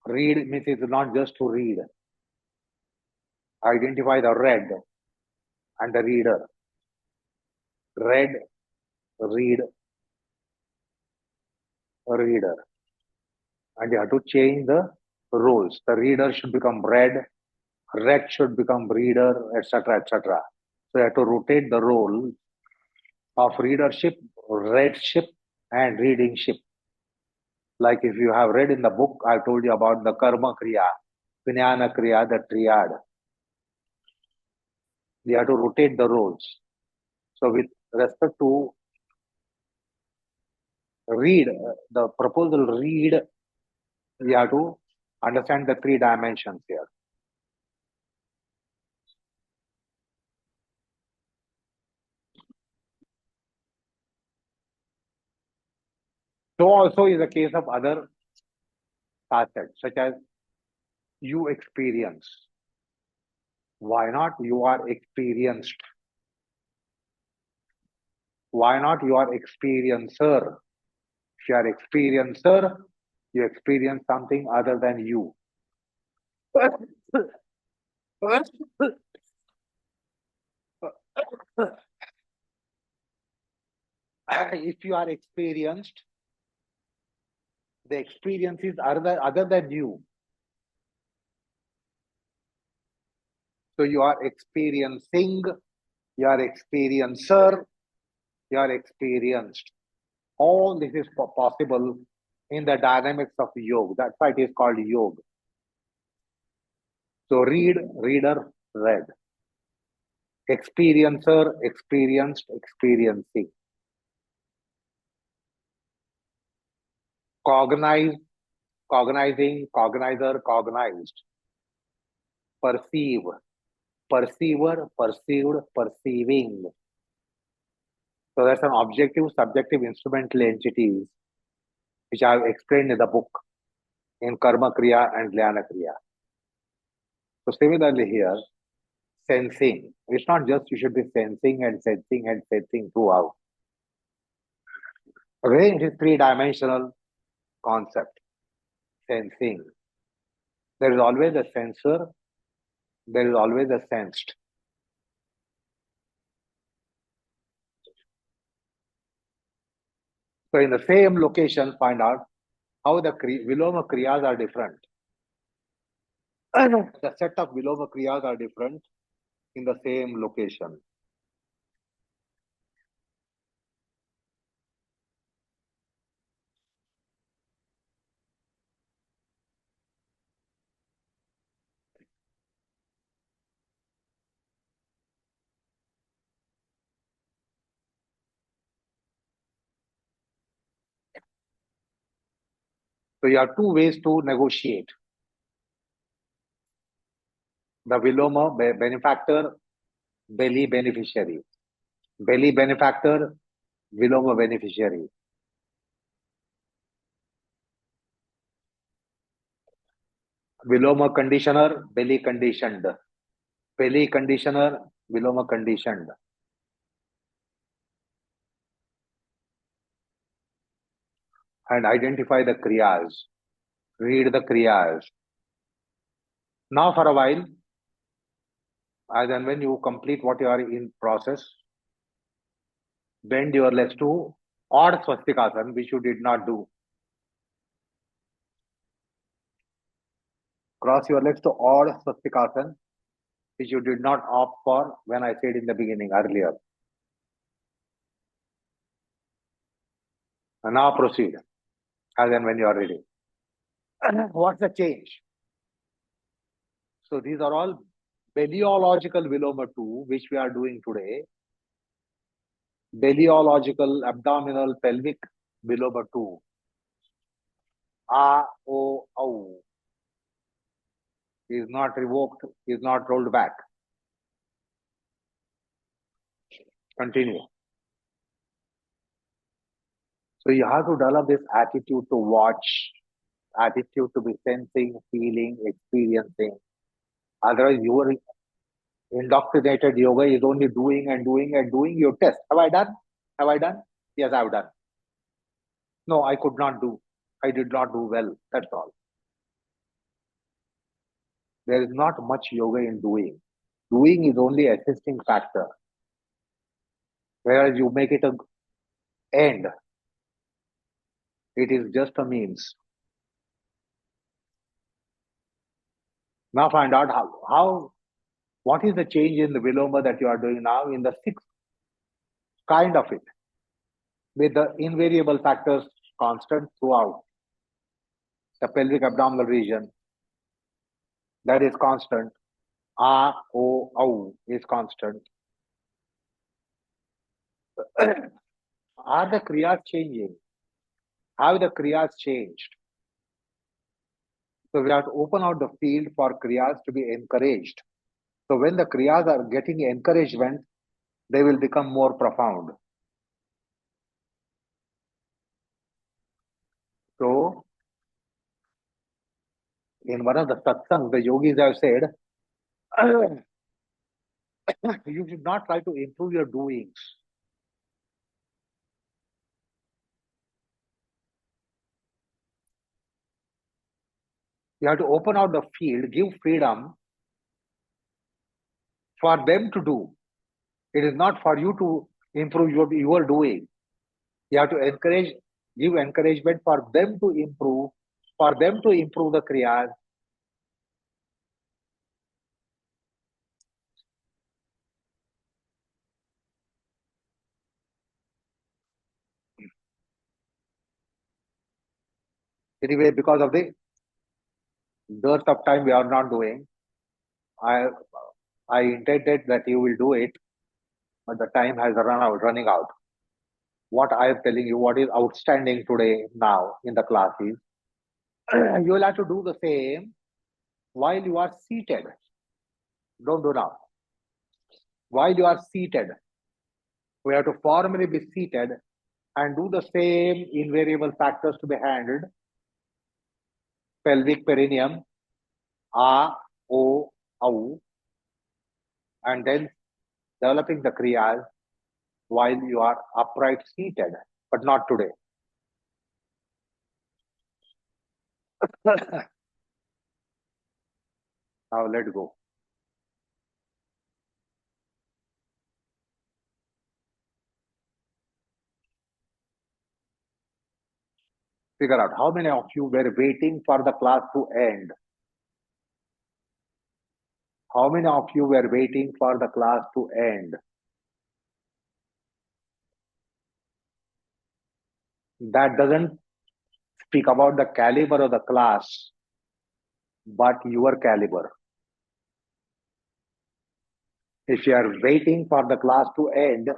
Read means it's not just to read. Identify the read and the reader. Read, read, reader. And you have to change the roles. The reader should become read should become reader, etc., etc. So you have to rotate the role of readership, readship, and readingship. Like if you have read in the book, I told you about the karma kriya, jnana kriya, the triad. You have to rotate the roles. So with respect to read, the proposal read, we have to understand the 3 dimensions here. So also is the case of other facets, such as you experience. Why not? You are experienced. Why not? You are experiencer. If you are experiencer, you experience something other than you. If you are experienced, the experience is other than you. So you are experiencing, you are experiencer, you are experienced. All this is possible in the dynamics of yoga. That's why it is called yoga. So read, reader, read. Experiencer, experienced, experiencing. Cognize, cognizing, cognizer, cognized. Perceive, perceiver, perceived, perceiving. So that's an objective, subjective, instrumental entities, which I have explained in the book in Karma Kriya and Jnana Kriya. So similarly here, sensing. It's not just you should be sensing and sensing and sensing throughout. Again, it is 3-dimensional concept. Sensing. There is always a sensor, there is always a sensed. So in the same location, find out how the Viloma Kriyas are different. The set of Viloma Kriyas are different in the same location. So you have 2 ways to negotiate. The Viloma benefactor, belly beneficiary. Belly benefactor, Viloma beneficiary. Viloma conditioner, belly conditioned. Belly conditioner, Viloma conditioned. And identify the kriyas. Read the kriyas. Now for a while, as and when you complete what you are in process, bend your legs to odd swastikasana, which you did not do. Cross your legs to odd swastikasana, which you did not opt for when I said in the beginning earlier. And now proceed as and when you are ready. What's the change? So these are all Beliological Viloma 2, which we are doing today. Beliological abdominal pelvic Viloma 2. A, O, O. Is not revoked, is not rolled back. Continue. So you have to develop this attitude to watch, attitude to be sensing, feeling, experiencing. Otherwise, your indoctrinated yoga is only doing and doing and doing. You test. Have I done? Have I done? Yes, I've done. No, I could not do. I did not do well. That's all. There is not much yoga in doing. Doing is only assisting factor, whereas you make it a end. It is just a means. Now find out how what is the change in the Viloma that you are doing now in the sixth kind of it, with the invariable factors constant throughout. The pelvic abdominal region, that is constant. A, O, Au is constant. Are the Kriyas changing? Have the Kriyas changed? So we have to open out the field for Kriyas to be encouraged. So when the Kriyas are getting encouragement, they will become more profound. So in one of the satsangs, the yogis have said, you should not try to improve your doings. You have to open out the field, give freedom for them to do. It is not for you to improve your doing. You have to encourage, give encouragement for them to improve, the kriyas. Anyway, because of the dearth of time we are not doing, I intended that you will do it, but the time has running out. What I am telling you, what is outstanding today now in the class is, you will have to do the same while you are seated. Don't do now. While you are seated, we have to formally be seated and do the same invariable factors to be handled. Pelvic perineum, A, O, Au, and then developing the kriyas while you are upright seated, but not today. Now let go. Figure out how many of you were waiting for the class to end. How many of you were waiting for the class to end? That doesn't speak about the caliber of the class, but your caliber. If you are waiting for the class to end,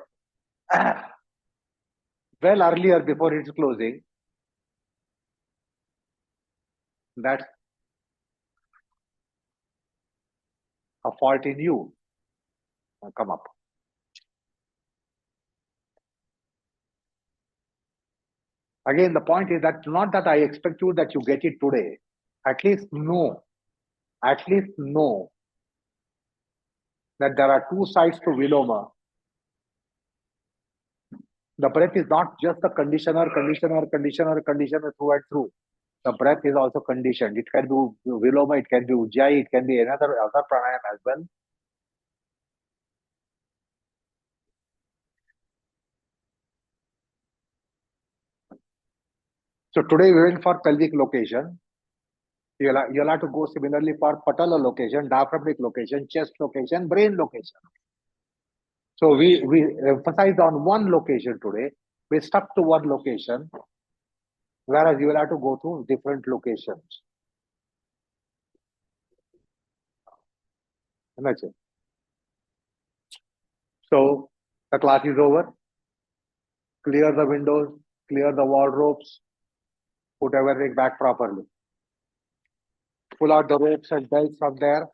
well earlier before its closing, that's a fault in you. Come up. Again, the point is that not that I expect you that you get it today. At least know that there are two sides to Viloma. The breath is not just the conditioner through and through. The breath is also conditioned. It can be Viloma, it can be Ujjayi, it can be other pranayama as well. So today we went for pelvic location. You'll have to go similarly for patella location, diaphragmatic location, chest location, brain location. So we emphasized on one location today. We stuck to one location, whereas you will have to go to different locations. Imagine. So the class is over. Clear the windows, clear the wardrobes, put everything back properly. Pull out the ropes and belts from there.